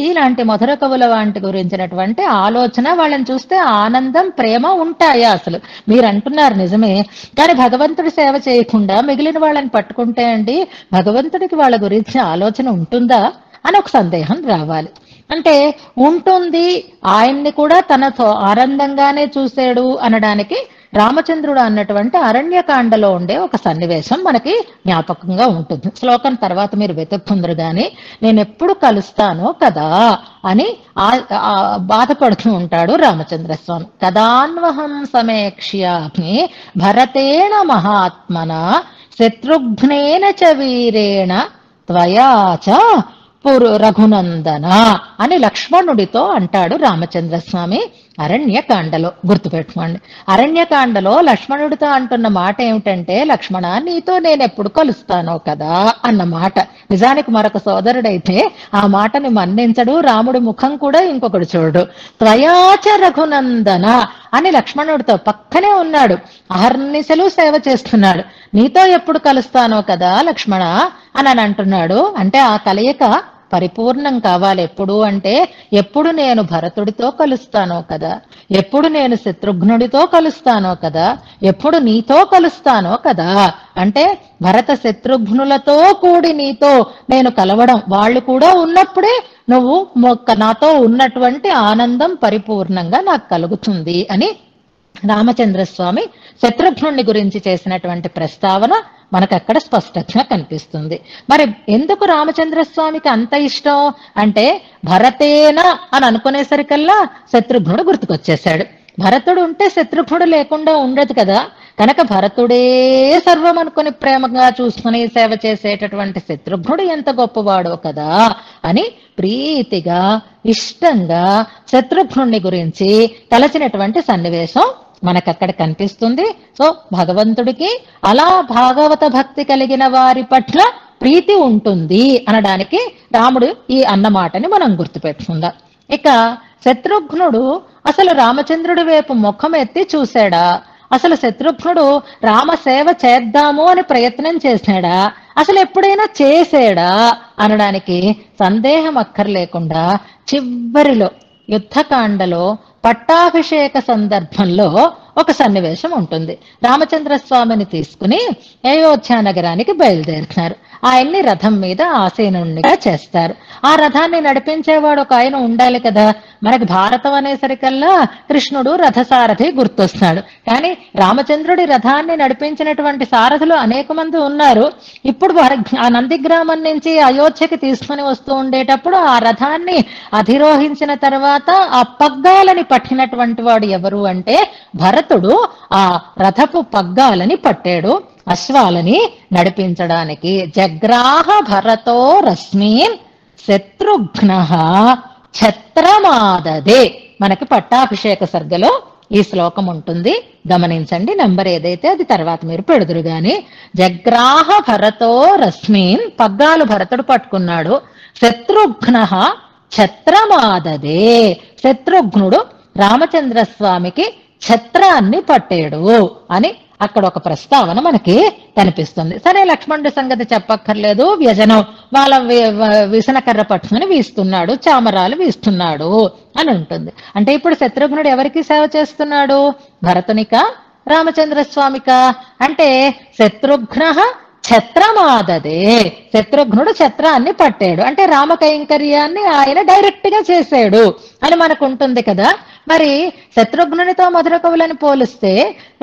ఇలాంటి మధుర కవుల వాటి గురించినటువంటి ఆలోచన, వాళ్ళని చూస్తే ఆనందం, ప్రేమ ఉంటాయా? అసలు మీరు అంటున్నారు నిజమే, కానీ భగవంతుడి సేవ చేయకుండా మిగిలిన వాళ్ళని పట్టుకుంటే అండి భగవంతుడికి వాళ్ళ గురించి ఆలోచన ఉంటుందా అని ఒక సందేహం రావాలి. అంటే ఉంటుంది, ఆయన్ని కూడా తనతో ఆనందంగానే చూశాడు అనడానికి రామచంద్రుడు అన్నటువంటి అరణ్యకాండలో ఉండే ఒక సన్నివేశం మనకి జ్ఞాపకంగా ఉంటుంది. శ్లోకం తర్వాత మీరు వెతుక్కుందరు గాని, నేను ఎప్పుడు కలుస్తానో కదా అని బాధపడుతూ ఉంటాడు రామచంద్రస్వామి. కదాన్వహం సమేక్ష్యామి భరతేణ మహాత్మన శత్రుఘ్నేన చ వీరేణ త్వయాచ రఘునందన అని లక్ష్మణుడితో అంటాడు రామచంద్రస్వామి అరణ్యకాండలో. గుర్తుపెట్టుకోండి, అరణ్యకాండలో లక్ష్మణుడితో అంటున్న మాట ఏమిటంటే, లక్ష్మణ నీతో నేను ఎప్పుడు కలుస్తానో కదా అన్న మాట. నిజానికి మరొక సోదరుడైతే ఆ మాటని మన్నించడు, రాముడి ముఖం కూడా ఇంకొకడు చూడు. త్వయాచ రఘునందన అని లక్ష్మణుడితో పక్కనే ఉన్నాడు, అహర్నిశలు సేవ చేస్తున్నాడు. నీతో ఎప్పుడు కలుస్తానో కదా లక్ష్మణ అని అంటున్నాడు. అంటే ఆ కలయిక పరిపూర్ణం కావాలి. ఎప్పుడు అంటే, ఎప్పుడు నేను భరతుడితో కలుస్తానో కదా, ఎప్పుడు నేను శత్రుఘ్నుడితో కలుస్తానో కదా, ఎప్పుడు నీతో కలుస్తానో కదా. అంటే భరత శత్రుఘ్నులతో కూడి నీతో నేను కలవడం, వాళ్ళు కూడా ఉన్నప్పుడే నువ్వు నాతో ఉన్నటువంటి ఆనందం పరిపూర్ణంగా నాకు కలుగుతుంది అని రామచంద్రస్వామి శత్రుఘ్నుణ్ణి గురించి చేసినటువంటి ప్రస్తావన మనకు అక్కడ స్పష్టంగా కనిపిస్తుంది. మరి ఎందుకు రామచంద్రస్వామికి అంత ఇష్టం అంటే, భరతేన అని అనుకునేసరికల్లా శత్రుఘ్నుడు గుర్తుకొచ్చేశాడు. భరతుడు ఉంటే శత్రుఘ్నుడు లేకుండా ఉండదు కదా, కనుక భరతుడే సర్వం అనుకుని ప్రేమగా చూసుకుని సేవ చేసేటటువంటి శత్రుఘ్నుడు ఎంత గొప్పవాడో కదా అని ప్రీతిగా ఇష్టంగా శత్రుఘ్నుణ్ణి గురించి తలచినటువంటి సన్నివేశం మనకక్కడ కనిపిస్తుంది. సో భగవంతుడికి అలా భాగవత భక్తి కలిగిన వారి పట్ల ప్రీతి ఉంటుంది అనడానికి రాముడు ఈ అన్నమాటని మనం గుర్తుపెట్టుకుందాం. ఇక శత్రుఘ్నుడు అసలు రామచంద్రుడి వైపు ముఖం ఎత్తి చూశాడా? అసలు శత్రుఘ్నుడు రామసేవ చేద్దాము అని ప్రయత్నం చేశాడా? అసలు ఎప్పుడైనా చేసాడా అనడానికి సందేహం అక్కర్లేకుండా చివరిలో యుద్ధకాండలో పట్టాభిషేక సందర్భంలో ఒక సన్నివేశం ఉంటుంది. రామచంద్రస్వామిని తీసుకుని అయోధ్య నగరానికి బయలుదేరుతున్నారు. ఆయన్ని రథం మీద ఆసీనుడిగా చేస్తారు. ఆ రథాన్ని నడిపించేవాడు ఒక ఆయన ఉండాలి కదా. మనకి భారతం అనేసరికల్లా కృష్ణుడు రథసారథి గుర్తొస్తాడు, కానీ రామచంద్రుడి రథాన్ని నడిపించినటువంటి సారథులు అనేక మంది ఉన్నారు. ఇప్పుడు ఆ నందిగ్రామం నుంచి అయోధ్యకి తీసుకుని వస్తూ ఉండేటప్పుడు ఆ రథాన్ని అధిరోహించిన తర్వాత ఆ పగ్గాలని పట్టినటువంటి వాడు ఎవరు అంటే భరతుడు ఆ రథపు పగ్గాలని పట్టాడు అశ్వాలని నడిపించడానికి. జగ్రాహ భరతో రశ్మీన్ శత్రుఘ్న ఛత్రమాదదే. మనకి పట్టాభిషేక సర్గలో ఈ శ్లోకం ఉంటుంది, గమనించండి. నంబర్ ఏదైతే అది తర్వాత మీరు పెడుదురు గాని, జగ్రాహ భరతో రశ్మీన్ పగ్గాలు భరతుడు పట్టుకున్నాడు, శత్రుఘ్న ఛత్రమాదదే శత్రుఘ్నుడు రామచంద్రస్వామికి ఛత్రాన్ని పట్టాడు అని అక్కడ ఒక ప్రస్తావన మనకి కనిపిస్తుంది. సరే, లక్ష్మణుడి సంగతి చెప్పక్కర్లేదు, వ్యజనం వాళ్ళ విసనకర్ర పట్టుకుని వీస్తున్నాడు, చామరాలు వీస్తున్నాడు అని ఉంటుంది. అంటే ఇప్పుడు శత్రుఘ్నుడు ఎవరికి సేవ చేస్తున్నాడు? భరతునిక రామచంద్రస్వామిక? అంటే శత్రుఘ్న ఛత్రమాదదే శత్రుఘ్నుడు ఛత్రాన్ని పట్టాడు అంటే రామకైంకర్యాన్ని ఆయన డైరెక్ట్ గా చేశాడు అని మనకు ఉంటుంది కదా. మరి శత్రుఘ్నునితో మధుర కవులని పోలిస్తే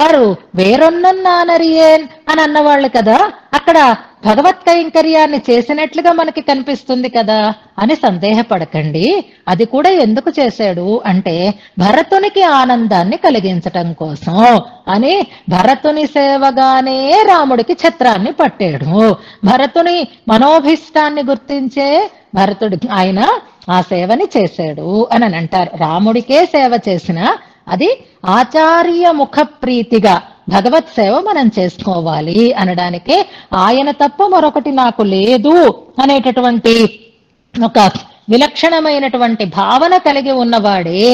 వారు వేరొన్నన్నానరియన్ అని అన్నవాళ్ళు కదా, అక్కడ భగవత్ కైంకర్యాన్ని చేసినట్లుగా మనకి కనిపిస్తుంది కదా అని సందేహపడకండి. అది కూడా ఎందుకు చేశాడు అంటే భరతునికి ఆనందాన్ని కలిగించటం కోసం అని భరతుని సేవగానే రాముడికి ఛత్రాన్ని పట్టాడు. భరతుని మనోభిష్టాన్ని గుర్తించే భరతుడి ఆయన ఆ సేవని చేశాడు అని అంటారు. రాముడికే సేవ చేసిన అది ఆచార్య ముఖ ప్రీతిగా భగవత్ సేవ మనం చేసుకోవాలి అనడానికి, ఆయన తప్ప మరొకటి నాకు లేదు అనేటటువంటి ఒక విలక్షణమైనటువంటి భావన కలిగి ఉన్నవాడే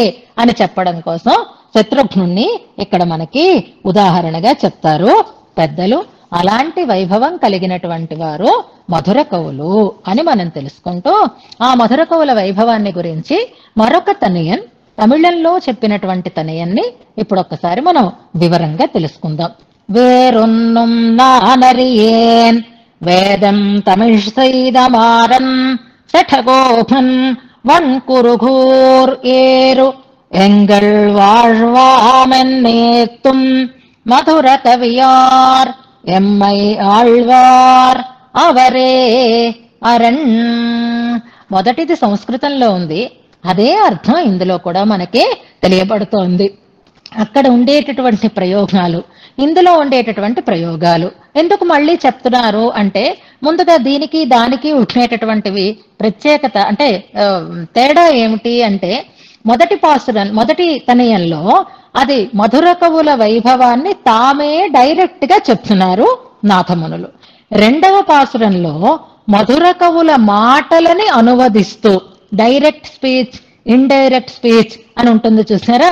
అని చెప్పడం కోసం శత్రుఘ్నుణ్ణి ఇక్కడ మనకి ఉదాహరణగా చెప్తారు పెద్దలు. అలాంటి వైభవం కలిగినటువంటి వారు మధుర కవులు అని మనం తెలుసుకుంటూ, ఆ మధుర కవుల వైభవాన్ని గురించి మరొక తనయన్, తమిళంలో చెప్పినటువంటి తనయన్ని ఇప్పుడు ఒక్కసారి మనం వివరంగా తెలుసుకుందాం. వేరొన్నుం నానరియేన్ వేదం తమిళ్ సైదమారన్ சட்டகோபன் வன்குருகூர் ஏறு எங்கள் வாழ்வாமென்னேத்தும் மதுர கவியார் எம்மை ఆళ్వార్ అవరే అరణ్. మొదటిది సంస్కృతంలో ఉంది, అదే అర్థం ఇందులో కూడా మనకి తెలియబడుతోంది. అక్కడ ఉండేటటువంటి ప్రయోగాలు, ఇందులో ఉండేటటువంటి ప్రయోగాలు ఎందుకు మళ్ళీ చెప్తున్నారు అంటే, ముందుగా దీనికి దానికి ఉండేటటువంటివి ప్రత్యేకత అంటే తేడా ఏమిటి అంటే, మొదటి తనయంలో అది మధుర కవుల వైభవాన్ని తామే డైరెక్ట్ గా చెప్తున్నారు నాథమునులు. రెండవ పాసురంలో మధుర కవుల మాటలని అనువదిస్తూ డైరెక్ట్ స్పీచ్, ఇండైరెక్ట్ స్పీచ్ అని ఉంటుంది చూసారా,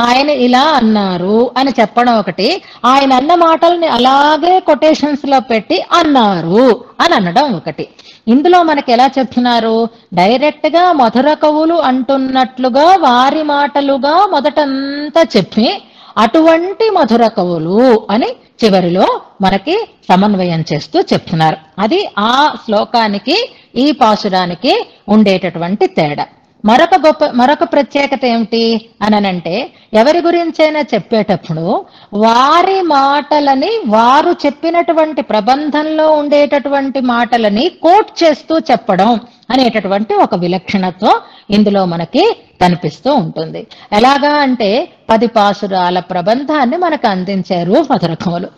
ఆయన ఇలా అన్నారు అని చెప్పడం ఒకటి, ఆయన అన్న మాటల్ని అలాగే కొటేషన్స్ లో పెట్టి అన్నారు అని అనడం ఒకటి. ఇందులో మనకి ఎలా చెప్తున్నారు, డైరెక్ట్ గా మధుర కవులు అంటున్నట్లుగా వారి మాటలుగా మొదటంతా చెప్పి అటువంటి మధుర కవులు అని చివరిలో మనకి సమన్వయం చేస్తూ చెప్తున్నారు. అది ఆ శ్లోకానికి ఈ పాసురానికి ఉండేటటువంటి తేడా. మరొక ప్రత్యేకత ఏమిటి అనంటే, ఎవరి గురించైనా చెప్పేటప్పుడు వారి మాటలని, వారు చెప్పినటువంటి ప్రబంధంలో ఉండేటటువంటి మాటలని కోట్ చేస్తూ చెప్పడం అనేటటువంటి ఒక విలక్షణతో ఇందులో మనకి కనిపిస్తూ ఉంటుంది. ఎలాగా అంటే 10 పాసురాల ప్రబంధాన్ని మనకు అందించారు మధుర కవులు.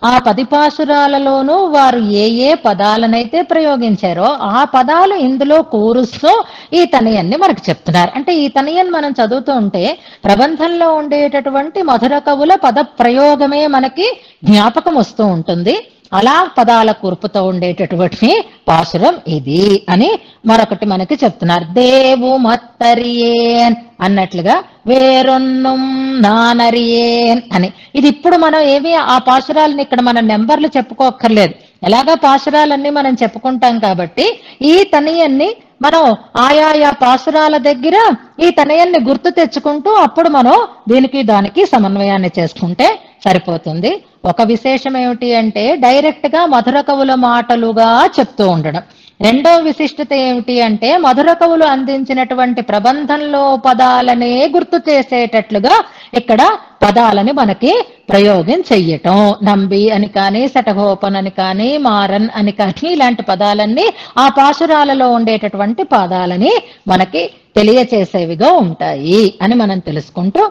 ఆ 10 పాసురాలలోనూ వారు ఏ ఏ పదాలనైతే ప్రయోగించారో ఆ పదాలు ఇందులో కూరుస్తూ ఈ తనయన్ని మనకు చెప్తున్నారు. అంటే ఈ తనయన్ మనం చదువుతూ ఉంటే ప్రబంధంలో ఉండేటటువంటి మధుర కవుల పద ప్రయోగమే మనకి జ్ఞాపకం వస్తూ ఉంటుంది. అలా పదాల కూర్పుతో ఉండేటటువంటి పాసురం ఇది అని మరొకటి మనకి చెప్తున్నారు. దేవు మత్తరియేన్ అన్నట్లుగా వేరొన్నుం నానరియేన్ అని. ఇది ఇప్పుడు మనం ఏమి ఆ పాసురాలని ఇక్కడ మనం నెంబర్లు చెప్పుకోక్కర్లేదు, ఎలాగా పాసురాలన్నీ మనం చెప్పుకుంటాం కాబట్టి ఈ తనయన్ని మనం ఆయా పాసురాల దగ్గర ఈ తనయన్ని గుర్తు తెచ్చుకుంటూ అప్పుడు మనం దీనికి దానికి సమన్వయాన్ని చేసుకుంటే సరిపోతుంది. ఒక విశేషం ఏమిటి అంటే, డైరెక్ట్ గా మధుర కవుల మాటలుగా చెప్తూ ఉండడం. రెండో విశిష్టత ఏమిటి అంటే, మధుర కవులు అందించినటువంటి ప్రబంధంలో పదాలనే గుర్తు చేసేటట్లుగా ఇక్కడ పదాలని మనకి ప్రయోగం చెయ్యటం. నంబి అని కానీ, శటగోపన్ అని కానీ, మారన్ అని కానీ, ఇలాంటి పదాలన్నీ ఆ పాసురాలలో ఉండేటటువంటి పదాలని మనకి తెలియచేసేవిగా ఉంటాయి అని మనం తెలుసుకుంటూ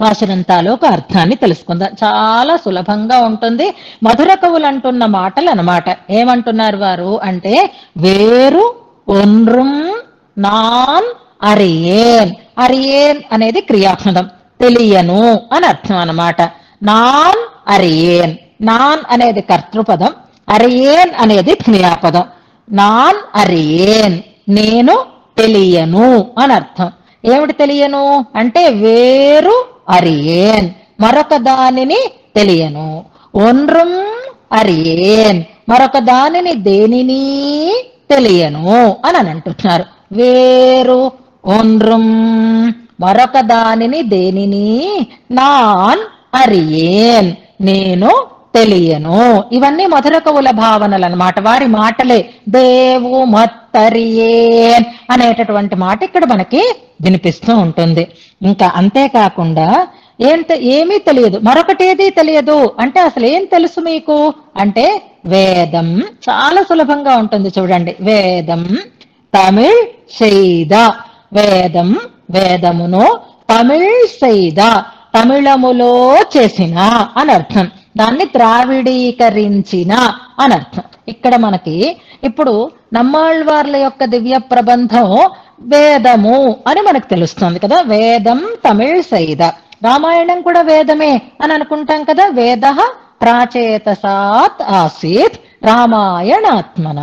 పాసురం తాలూకు అర్థాన్ని తెలుసుకుందాం. చాలా సులభంగా ఉంటుంది. మధుర కవులు అంటున్న మాటలు అన్నమాట. ఏమంటున్నారు వారు అంటే, వేరు ఒన్రుం నాన్ అరియేన్. అరియేన్ అనేది క్రియాపదం, తెలియను అని అర్థం అన్నమాట. నాన్ అరియేన్, నాన్ అనేది కర్తృపదం, అరియేన్ అనేది క్రియాపదం. నాన్ అరియేన్ నేను తెలియను అని అర్థం. ఏమిటి తెలియను అంటే, వేరు అరియేన్ మరొక దానిని తెలియను, ఒన్రుం అరియేన్ మరొక దానిని దేనిని తెలియను అని అంటున్నారు. వేరు ఒన్రుం మరొక దానిని దేనిని, నాన్ అరియేన్ నేను తెలియను. ఇవన్నీ మధుర కవుల భావనలు అన్నమాట, వారి మాటలే. దేవు మత్తరియేన్ అనేటటువంటి మాట ఇక్కడ మనకి వినిపిస్తూ ఉంటుంది. ఇంకా అంతేకాకుండా ఏమీ తెలియదు, మరొకటేది తెలియదు అంటే అసలు ఏం తెలుసు మీకు అంటే, వేదం. చాలా సులభంగా ఉంటుంది చూడండి. వేదం తమిళ్ செய்த, వేదం వేదమును, తమిళ్ செய்த తమిళములో చేసిన అని అర్థం. దాన్ని ద్రావిడీకరించిన అని అర్థం. ఇక్కడ మనకి ఇప్పుడు నమ్మాళ్వార్ల యొక్క దివ్య ప్రబంధం వేదము అని మనకు తెలుస్తుంది కదా. వేదం తమిళ్ సైద, రామాయణం కూడా వేదమే అని అనుకుంటాం కదా. వేద ప్రాచేతసాత్ ఆసీత్ రామాయణాత్మన.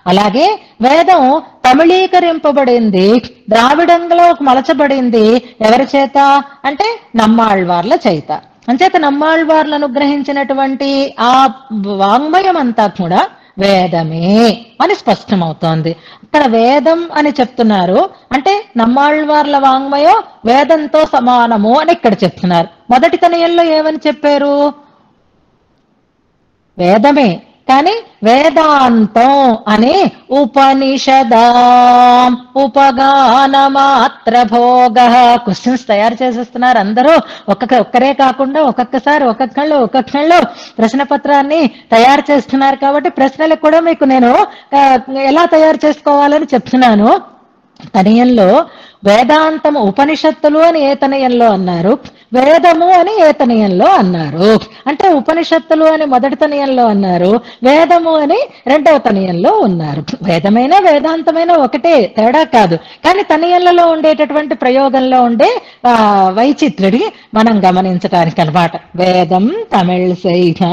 అలాగే వేదం తమిళీకరింపబడింది, ద్రావిడంలో మలచబడింది ఎవరి చేత అంటే నమ్మాళ్వార్ల చేత. అంచేత నమ్మాళ్వార్లు అనుగ్రహించినటువంటి ఆ వాంగ్మయం అంతా కూడా వేదమే అని స్పష్టమవుతోంది. ఇక్కడ వేదం అని చెప్తున్నారు అంటే నమ్మాళ్వార్ల వాంగ్మయం వేదంతో సమానము అని ఇక్కడ చెప్తున్నారు. మొదటి తనయంలో ఏమని చెప్పారు? వేదమే, కానీ వేదాంతం అని ఉపనిషదా ఉపగాన మాత్ర భోగ. క్వశ్చన్స్ తయారు చేసేస్తున్నారు అందరూ. ఒక్కరే కాకుండా ఒక్కొక్కళ్ళు ప్రశ్న పత్రాన్ని తయారు చేస్తున్నారు. కాబట్టి ప్రశ్నలకు కూడా మీకు నేను ఎలా తయారు చేసుకోవాలని చెప్తున్నాను. తనయంలో వేదాంతము ఉపనిషత్తులు అని ఏ తనయంలో అన్నారు, వేదము అని ఏ తనయంలో అన్నారు. అంటే ఉపనిషత్తులు అని మొదటి తనయంలో అన్నారు, వేదము అని రెండవ తనయంలో ఉన్నారు. వేదమైన వేదాంతమైన ఒకటే, తేడా కాదు. కానీ తనయంలలో ఉండేటటువంటి ప్రయోగంలో ఉండే వైచిత్రుడి మనం గమనించడానికి అన్నమాట. వేదం తమిళ్ సైగ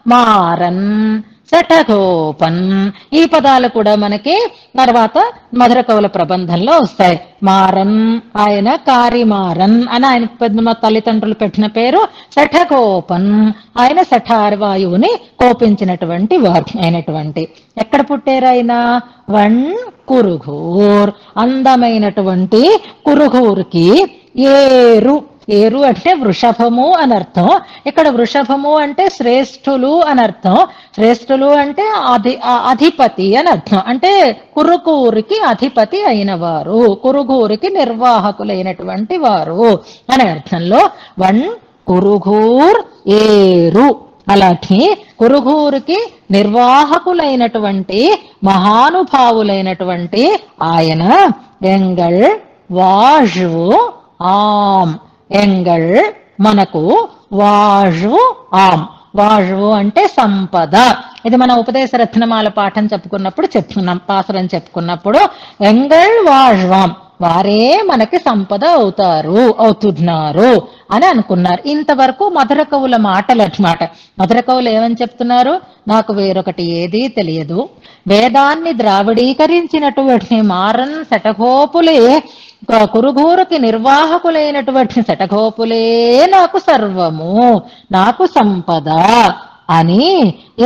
మారన్ శఠగోపన్ ఈ పదాలు కూడా మనకి తర్వాత మధుర కవుల ప్రబంధంలో వస్తాయి. మారన్ ఆయన కారిమారన్ అని ఆయన తల్లిదండ్రులు పెట్టిన పేరు. శఠగోపన్ ఆయన శఠార్వాయువుని కోపించినటువంటి వారు అయినటువంటి. ఎక్కడ పుట్టారు ఆయన? వన్ కురుగూర్, అందమైనటువంటి కురుగూరుకి ఏరు. ఏరు అంటే వృషభము అని అర్థం. ఇక్కడ వృషభము అంటే శ్రేష్ఠులు అని అర్థం. శ్రేష్ఠులు అంటే అధిపతి అని అర్థం. అంటే కురుగూరికి అధిపతి అయిన వారు, కురుగూరికి నిర్వాహకులైనటువంటి వారు అనే అర్థంలో వన్ కురుగూర్ ఏరు. అలాగే కురుగూరికి నిర్వాహకులైనటువంటి మహానుభావులైనటువంటి ఆయన ఎంగళ్ వాజు ఆమ్. ఎంగళ్ మనకు వాజు ఆమ్. వాజు అంటే సంపద. ఇది మన ఉపదేశ రత్నమాల పాఠం చెప్పుకున్నాం, పాసరం చెప్పుకున్నప్పుడు ఎంగళ్ వాజ్వాం వారే మనకి సంపద అవుతున్నారు అని అనుకున్నారు. ఇంతవరకు మధుర కవుల మాటలు అన్నమాట. మధుర కవులు ఏమని చెప్తున్నారు? నాకు వేరొకటి ఏదీ తెలియదు, వేదాన్ని ద్రావిడీకరించినటువంటి మారన్ శఠగోపులే, కురుగూరుకి నిర్వాహకులైనటువంటి శఠగోపులే నాకు సర్వము, నాకు సంపద అని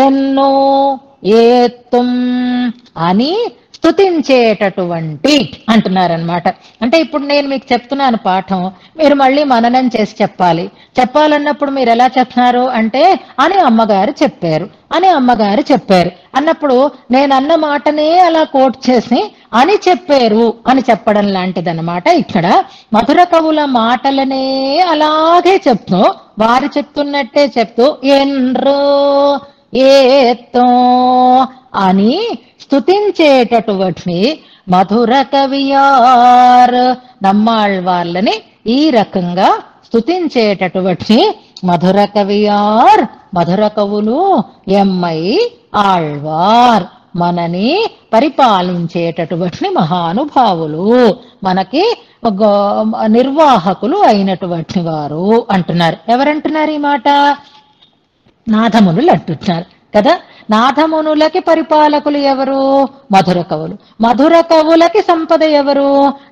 ఎన్నో ఏత్తుం అని స్తుతించేటటువంటి అంటున్నారనమాట. అంటే ఇప్పుడు నేను మీకు చెప్తున్నాను పాఠం, మీరు మళ్ళీ మననం చేసి చెప్పాలన్నప్పుడు మీరు ఎలా చెప్తున్నారు అంటే అని అమ్మగారు చెప్పారు అన్నప్పుడు నేను అన్న మాటనే అలా కోట్ చేసి అని చెప్పారు అని చెప్పడం లాంటిదన్నమాట. ఇక్కడ మధుర కవుల మాటలనే అలాగే చెప్తూ, వారు చెప్తున్నట్టే చెప్తూ ఎన్రో ఏతో అని స్తుతించేటటువంటి మధుర కవియార్ నమ్మాళ్వార్లని ఈ రకంగా స్తుతించేటటువంటి మధుర కవియార్ మధుర కవులు ఎమ్మై ఆళ్వార్ మనని పరిపాలించేటటువంటి మహానుభావులు, మనకి నిర్వాహకులు అయినటువంటి వారు అంటున్నారు. ఎవరంటున్నారు ఈ మాట? నాథమునులు అంటున్నారు కదా. నాథమునులకి పరిపాలకులు ఎవరు? మధుర కవులు. మధుర కవులకి సంపద ఎవరు?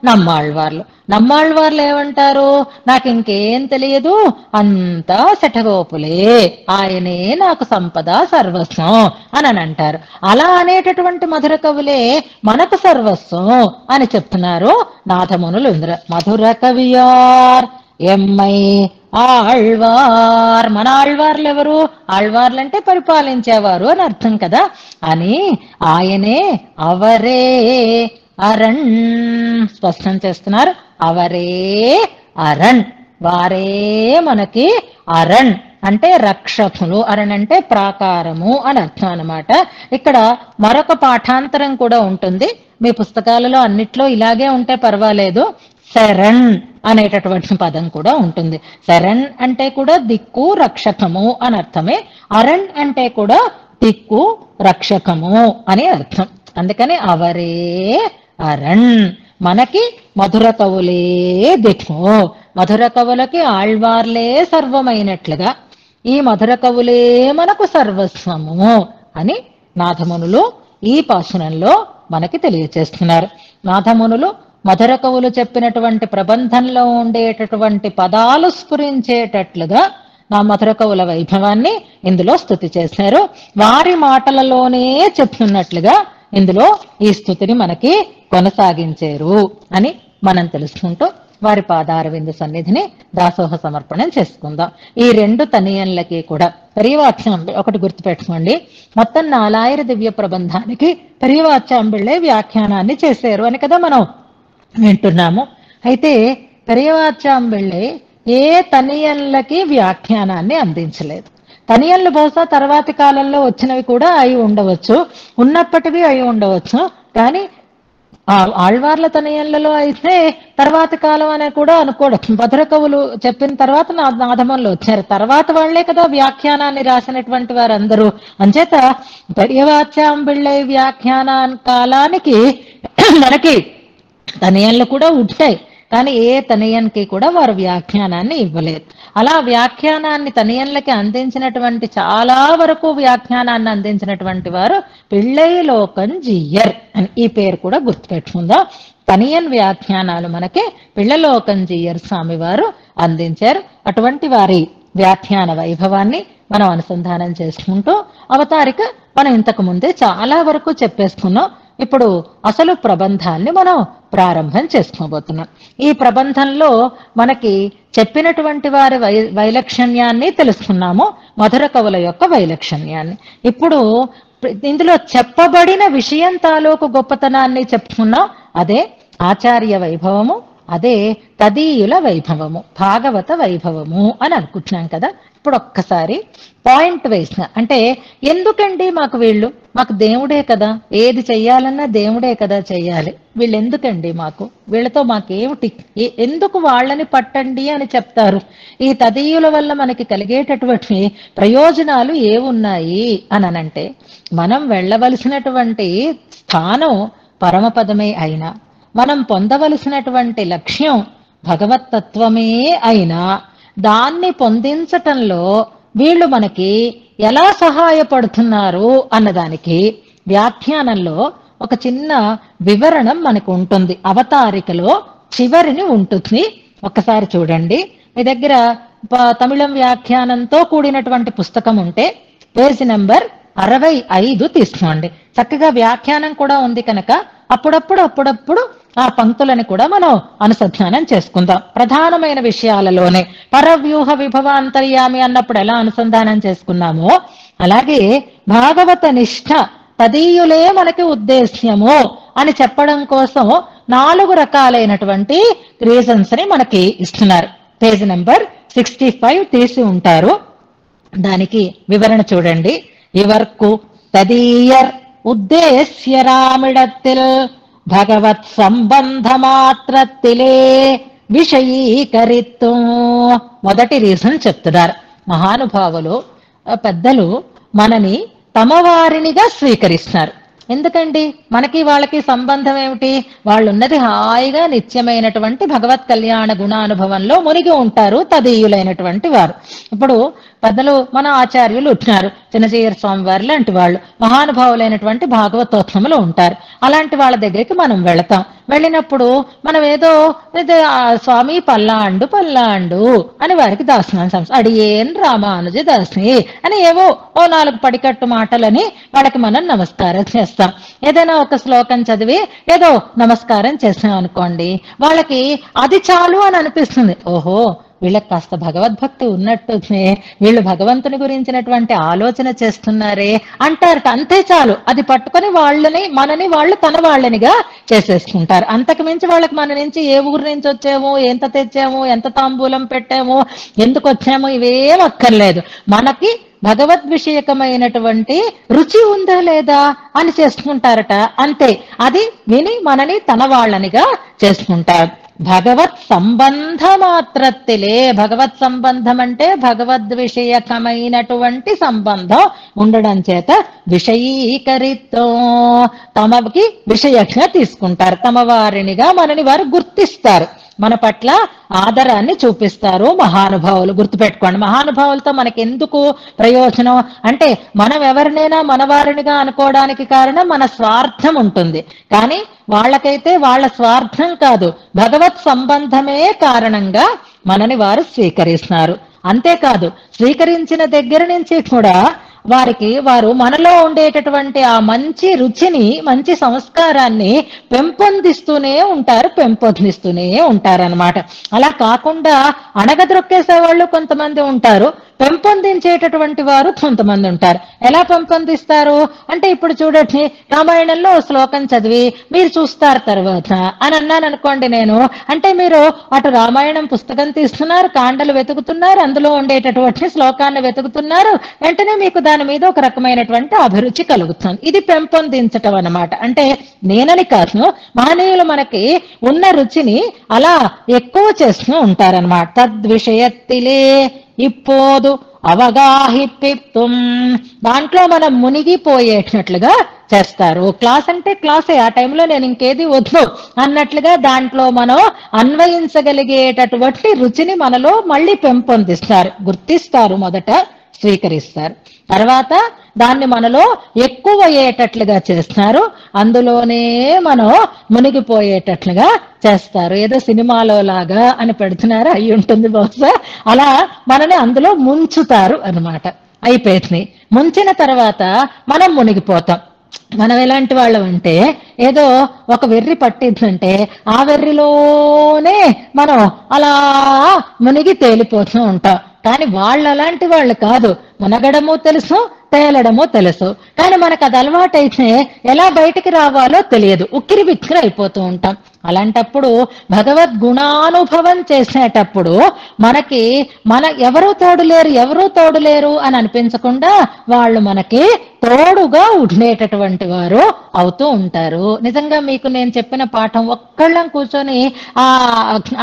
నమ్మాళ్వార్లు. నమ్మాళ్వార్లు ఏమంటారు? నాకు ఇంకేం తెలియదు, అంతా శఠగోపులే, ఆయనే నాకు సంపద సర్వస్వం అని అంటారు. అలా అనేటటువంటి మధుర కవులే మనకు సర్వస్వం అని చెప్తున్నారు నాథమునులు. మధుర కవియార్ ఎమ్మై ఆళ్వార్. మన ఆళ్వార్లు ఎవరు? ఆళ్వార్లు అంటే పరిపాలించేవారు అని అర్థం కదా. అని ఆయనే అవరే అరణ్ స్పష్టం చేస్తున్నారు. అవరే అరణ్, వారే మనకి అరణ్ అంటే రక్షకులు. అరణ్ అంటే ప్రాకారము అని అర్థం అన్నమాట. ఇక్కడ మరొక పాఠాంతరం కూడా ఉంటుంది, మీ పుస్తకాలలో అన్నిట్లో ఇలాగే ఉంటే పర్వాలేదు. శరణ్ అనేటటువంటి పదం కూడా ఉంటుంది. శరణ్ అంటే కూడా దిక్కు రక్షకము అని అర్థమే. అరణ్ అంటే కూడా దిక్కు రక్షకము అని అర్థం. అందుకని అవరే అరణ్ మనకి మధుర కవులే దిక్కు, మధుర కవులకి ఆళ్వార్లే సర్వమైనట్లుగా ఈ మధుర కవులే మనకు సర్వస్వము అని నాథమునులు ఈ పాసురంలో మనకి తెలియచేస్తున్నారు. నాథమునులు మధుర కవులు చెప్పినటువంటి ప్రబంధంలో ఉండేటటువంటి పదాలు స్ఫురించేటట్లుగా నా మధుర కవుల వైభవాన్ని ఇందులో స్తుతి చేశారు. వారి మాటలలోనే చెప్తున్నట్లుగా ఇందులో ఈ స్తుతిని మనకి కొనసాగించారు అని మనం తెలుసుకుంటూ వారి పాదారవింద సన్నిధిని దాసోహ సమర్పణం చేసుకుందాం. ఈ రెండు తనియన్లకి కూడా పెరియవాచ్యాంబి ఒకటి గుర్తుపెట్టుకోండి, మొత్తం 4000 దివ్య ప్రబంధానికి పెరియవాచ్యాంబిళ్ళే వ్యాఖ్యానాన్ని చేశారు అని కదా మనం వింటున్నాము. అయితే పెరియవాచ్యాంబిళ్ళే ఏ తనియన్లకి వ్యాఖ్యానాన్ని అందించలేదు. తనియన్లు బహుశా తర్వాతి కాలంలో వచ్చినవి కూడా అయి ఉండవచ్చు, ఉన్నప్పటివి అయి ఉండవచ్చు. కానీ ఆళ్వార్ల తనయన్లలో అయితే తర్వాతి కాలం అనే కూడా అనుకోవడం. మధుర కవులు చెప్పిన తర్వాత నాథములు వచ్చారు, తర్వాత వాళ్లే కదా వ్యాఖ్యానాన్ని రాసినటువంటి వారందరూ. అంచేత పెరియవాచ్యాంబిళ్ళై వ్యాఖ్యాన కాలానికి మనకి తనయన్లు కూడా ఉంటాయి, కానీ ఏ తనయన్కి కూడా వారు వ్యాఖ్యానాన్ని ఇవ్వలేదు. అలా వ్యాఖ్యానాన్ని తనయన్లకి అందించినటువంటి చాలా వరకు వ్యాఖ్యానాన్ని అందించినటువంటి వారు పిళ్ళైలోకంజీయర్ అని ఈ పేరు కూడా గుర్తుపెట్టుకుందాం. తనియన్ వ్యాఖ్యానాలు మనకి పిళ్ళలోకంజీయర్ స్వామి వారు అందించారు. అటువంటి వారి వ్యాఖ్యాన వైభవాన్ని మనం అనుసంధానం చేసుకుంటూ అవతారిక మనం ఇంతకు ముందే చాలా వరకు చెప్పేసుకున్నాం. ఇప్పుడు అసలు ప్రబంధాన్ని మనం ప్రారంభం చేసుకోబోతున్నాం. ఈ ప్రబంధంలో మనకి చెప్పినటువంటి వారి వైలక్షణ్యాన్ని తెలుసుకున్నాము, మధుర కవుల యొక్క వైలక్షణ్యాన్ని. ఇప్పుడు ఇందులో చెప్పబడిన విషయం తాలూకు గొప్పతనాన్ని చెప్పుకున్నాం. అదే ఆచార్య వైభవము, అదే తదీయుల వైభవము, భాగవత వైభవము అని అనుకుంటున్నాం కదా. ఇప్పుడు ఒక్కసారి పాయింట్ వేసిన అంటే ఎందుకండి మాకు వీళ్ళు, మాకు దేవుడే కదా, ఏది చెయ్యాలన్నా దేవుడే కదా చెయ్యాలి, వీళ్ళు ఎందుకండి మాకు, వీళ్ళతో మాకేమిటి, ఎందుకు వాళ్ళని పట్టండి అని చెప్తారు, ఈ తదీయుల వల్ల మనకి కలిగేటటువంటి ప్రయోజనాలు ఏమున్నాయి అని అనంటే, మనం వెళ్ళవలసినటువంటి స్థానం పరమపదమే అయినా, మనం పొందవలసినటువంటి లక్ష్యం భగవత్తత్వమే అయినా, దాన్ని పొందించటంలో వీళ్ళు మనకి ఎలా సహాయపడుతున్నారు అన్నదానికి వ్యాఖ్యానంలో ఒక చిన్న వివరణం మనకు ఉంటుంది. అవతారికలో చివరిని ఉంటుంది. ఒక్కసారి చూడండి, మీ దగ్గర తమిళం వ్యాఖ్యానంతో కూడినటువంటి పుస్తకం ఉంటే పేజీ నెంబర్ 65 తీసుకోండి. చక్కగా వ్యాఖ్యానం కూడా ఉంది కనుక అప్పుడప్పుడు ఆ పంక్తులని కూడా మనం అనుసంధానం చేసుకుందాం. ప్రధానమైన విషయాలలోనే పరవ్యూహ విభవాంతర్యామి అన్నప్పుడు ఎలా అనుసంధానం చేసుకున్నామో అలాగే భాగవత నిష్ఠ తదీయులే మనకి ఉద్దేశ్యము అని చెప్పడం కోసం 4 రకాలైనటువంటి రీజన్స్ ని మనకి ఇస్తున్నారు. పేజ్ నెంబర్ 65 తీసి ఉంటారు. దానికి వివరణ చూడండి. ఇవర్కు తదీయర్ ఉద్దేశ్యరామిడత్తిల్ భగవత్ సంబంధ మాత్రత్తిలే విషయీకరిత్తు. మొదటి రీజన్ చెప్తున్నారు. మహానుభావులు పెద్దలు మనని తమవారినిగా స్వీకరిస్తున్నారు. ఎందుకండి, మనకి వాళ్ళకి సంబంధం ఏమిటి, వాళ్ళున్నది హాయిగా నిత్యమైనటువంటి భగవత్ కళ్యాణ గుణానుభవంలో మునిగి ఉంటారు తదీయులైనటువంటి వారు. ఇప్పుడు పెద్దలు మన ఆచార్యులు ఉంటున్నారు, చిన్నజీయర్ స్వామి వారు లాంటి వాళ్ళు మహానుభావులైనటువంటి భాగవతోత్సములు ఉంటారు. అలాంటి వాళ్ళ దగ్గరికి మనం వెళతాం. వెళ్ళినప్పుడు మనం ఏదో స్వామి పల్లాండు అని వారికి దాసనాలు అడియేన్ రామానుజ దాసి అని ఏవో 4 పడికట్టు మాటలని వాళ్ళకి మనం నమస్కారం చేస్తాం. ఏదైనా ఒక శ్లోకం చదివి ఏదో నమస్కారం చేసాం అనుకోండి, వాళ్ళకి అది చాలు అని అనిపిస్తుంది. ఓహో, వీళ్ళకి కాస్త భగవద్భక్తి ఉన్నట్టు, వీళ్ళు భగవంతుని గురించినటువంటి ఆలోచన చేస్తున్నారే అంటారట. అంతే చాలు, అది పట్టుకొని మనని వాళ్ళు తన వాళ్ళనిగా చేసేసుకుంటారు. అంతకు మించి వాళ్ళకి మన నుంచి ఏ ఊరు నుంచి వచ్చాము, ఎంత తెచ్చాము, ఎంత తాంబూలం పెట్టాము, ఎందుకు వచ్చాము, ఇవేం అక్కర్లేదు. మనకి భగవద్విషయకమైనటువంటి రుచి ఉందా లేదా అని చేసుకుంటారట. అంతే, అది విని మనని తన వాళ్ళనిగా చేసుకుంటారు. భగవత్ సంబంధ మాత్రత్తిలే. భగవత్ సంబంధం అంటే భగవద్ విషయకమైనటువంటి సంబంధం ఉండడం చేత విషయీకరితో తమకి విషయంగా తీసుకుంటారు. తమ వారినిగా మనని వారు గుర్తిస్తారు, మన పట్ల ఆదరాన్ని చూపిస్తారు మహానుభావులు. గుర్తుపెట్టుకోండి, మహానుభావులతో మనకి ఎందుకు ప్రయోజనం అంటే మనం ఎవరినైనా మన వారినిగా అనుకోవడానికి కారణం మన స్వార్థం ఉంటుంది. కానీ వాళ్ళకైతే వాళ్ళ స్వార్థం కాదు, భగవత్ సంబంధమే కారణంగా మనని వారు స్వీకరిస్తున్నారు. అంతేకాదు, స్వీకరించిన దగ్గర నుంచి కూడా వారు మనలో ఉండేటటువంటి ఆ మంచి రుచిని, మంచి సంస్కారాన్ని పెంపొందిస్తూనే ఉంటారన్నమాట. అలా కాకుండా అణగద్రొక్కేసే వాళ్ళు కొంతమంది ఉంటారు, పెంపొందించేటటువంటి వారు కొంతమంది ఉంటారు. ఎలా పెంపొందిస్తారు అంటే, ఇప్పుడు చూడండి, రామాయణంలో శ్లోకం చదివి మీరు చూస్తారు తర్వాత అని అన్నాను అనుకోండి నేను, అంటే మీరు అటు రామాయణం పుస్తకం తీస్తున్నారు, కాండలు వెతుకుతున్నారు, అందులో ఉండేటటువంటి శ్లోకాన్ని వెతుకుతున్నారు, వెంటనే మీకు దాని మీద ఒక రకమైనటువంటి అభిరుచి కలుగుతుంది. ఇది పెంపొందించటం అన్నమాట. అంటే నేనని కాదు, మహనీయులు మనకి ఉన్న రుచిని అలా ఎక్కువ చేస్తూ ఉంటారన్నమాట. తద్విషయత్తిలే ఇప్పోదు అవగాహిపిత్తుం, దాంట్లో మనం మునిగిపోయేటట్లుగా చేస్తారు. క్లాస్ అంటే క్లాసే, ఆ టైంలో నేను ఇంకేది వద్దు అన్నట్లుగా దాంట్లో మనం అన్వయించగలిగేటటువంటి రుచిని మనలో మళ్ళీ పెంపొందిస్తారు. గుర్తిస్తారు, మొదట స్వీకరిస్తారు, తర్వాత దాన్ని మనలో ఎక్కువ అయ్యేటట్లుగా చేస్తారు, అందులోనే మనం మునిగిపోయేటట్లుగా చేస్తారు. ఏదో సినిమాలో లాగా అని పెడుతున్నారు, అయి ఉంటుంది బహుశా. అలా మనని అందులో ముంచుతారు అన్నమాట. అయిపోయింది. ముంచిన తర్వాత మనం మునిగిపోతాం. మనం ఎలాంటి వాళ్ళం అంటే, ఏదో ఒక వెర్రి పట్టిందంటే ఆ వెర్రిలోనే మనం అలా మునిగి తేలిపోతూ ఉంటాం. కానీ వాళ్ళు అలాంటి వాళ్ళు కాదు, మునగడము తెలుసు, తేలడము తెలుసు. కానీ మనకు అది అలవాటైతే ఎలా బయటికి రావాలో తెలియదు, ఉక్కిరి బిక్కిరి అయిపోతూ ఉంటాం. అలాంటప్పుడు భగవద్గుణానుభవం చేసేటప్పుడు మనకి ఎవరూ తోడులేరు అని అనిపించకుండా వాళ్ళు మనకి తోడుగా ఉండేటటువంటి వారు అవుతూ ఉంటారు. నిజంగా మీకు నేను చెప్పిన పాఠం ఒక్కళ్ళం కూర్చొని ఆ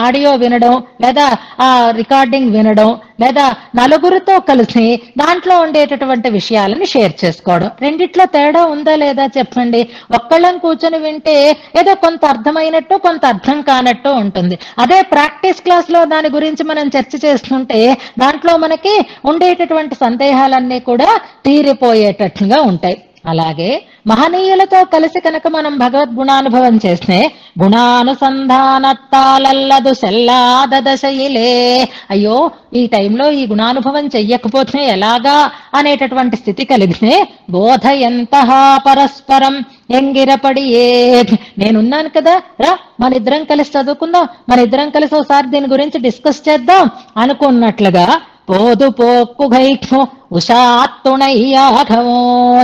ఆడియో వినడం, లేదా ఆ రికార్డింగ్ వినడం, లేదా నలుగురితో కలిసి దాంట్లో ఉండేటటువంటి విషయాలను షేర్ చేసుకోవడం, రెండిట్లో తేడా ఉందా లేదా చెప్పండి. ఒక్కళ్ళం కూర్చొని వింటే ఏదో కొంత అర్థమైనట్టు, కొంత అర్థం కానట్టు ఉంటుంది. అదే ప్రాక్టీస్ క్లాస్ లో దాని గురించి మనం చర్చ చేసుకుంటే దాంట్లో మనకి ఉండేటటువంటి సందేహాలన్నీ కూడా తీరిపోయేటట్లుగా ఉంటాయి. అలాగే మహనీయులతో కలిసి కనుక మనం భగవద్గుణానుభవం చేస్తే గుణానుసంధానత్తాలల్లదు సెల్లాదశయిలే, అయ్యో ఈ టైంలో ఈ గుణానుభవం చెయ్యకపోతే ఎలాగా అనేటటువంటి స్థితి కలిగితే బోధయంత పరస్పరం ఎంగిరపడి నేనున్నాను కదా, రా మన ఇద్దరం కలిసి చదువుకుందాం, మన ఇద్దరం కలిసి ఒకసారి దీని గురించి డిస్కస్ చేద్దాం అనుకున్నట్లుగా పోదు పోక్కు గైక్కు ఉషాత్తుణయ్యాఘవో,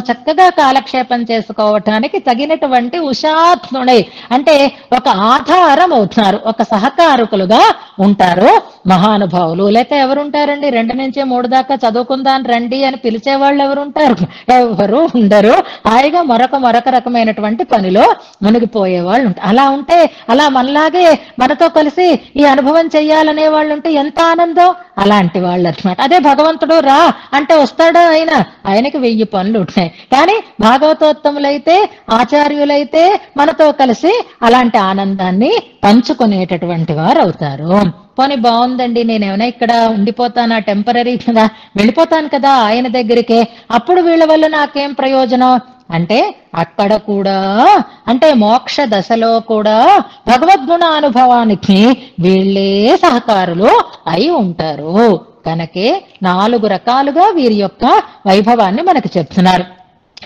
చక్కగా కాలక్షేపం చేసుకోవటానికి తగినటువంటి ఉషాత్తుణై అంటే ఒక ఆధారం అవుతున్నారు, ఒక సహకారకులుగా ఉంటారు మహానుభావులు. లేకపోతే ఎవరుంటారండి, 2 నుంచి 3 దాకా చదువుకుందాం రండి అని పిలిచేవాళ్ళు ఎవరుంటారు? ఎవరు ఉండరు. హాయిగా మరొక రకమైనటువంటి పనిలో మునిగిపోయే వాళ్ళు ఉంటారు. అలా ఉంటే, అలా మనలాగే మనతో కలిసి ఈ అనుభవం చెయ్యాలనే వాళ్ళు ఉంటే ఎంత ఆనందం. అలాంటి వాళ్ళు అన్నమాట. అదే భగవంతుడు రా అంటే వస్తాడా? ఆయనకి 1000 పనులు ఉంటాయి. కానీ భాగవతోత్తములైతే, ఆచార్యులైతే మనతో కలిసి అలాంటి ఆనందాన్ని పంచుకునేటటువంటి వారు అవుతారు. పోనీ బాగుందండి, నేనేమైనా ఇక్కడ ఉండిపోతానా, టెంపరీ కదా, వెళ్ళిపోతాను కదా ఆయన దగ్గరికే, అప్పుడు వీళ్ళ వల్ల నాకేం ప్రయోజనం అంటే, అక్కడ కూడా అంటే మోక్ష దశలో కూడా భగవద్గుణ అనుభవానికి వీళ్ళే సహకారులు అయి ఉంటారు. కనుకే 4 రకాలుగా వీరి యొక్క వైభవాన్ని మనకు చెప్తున్నారు.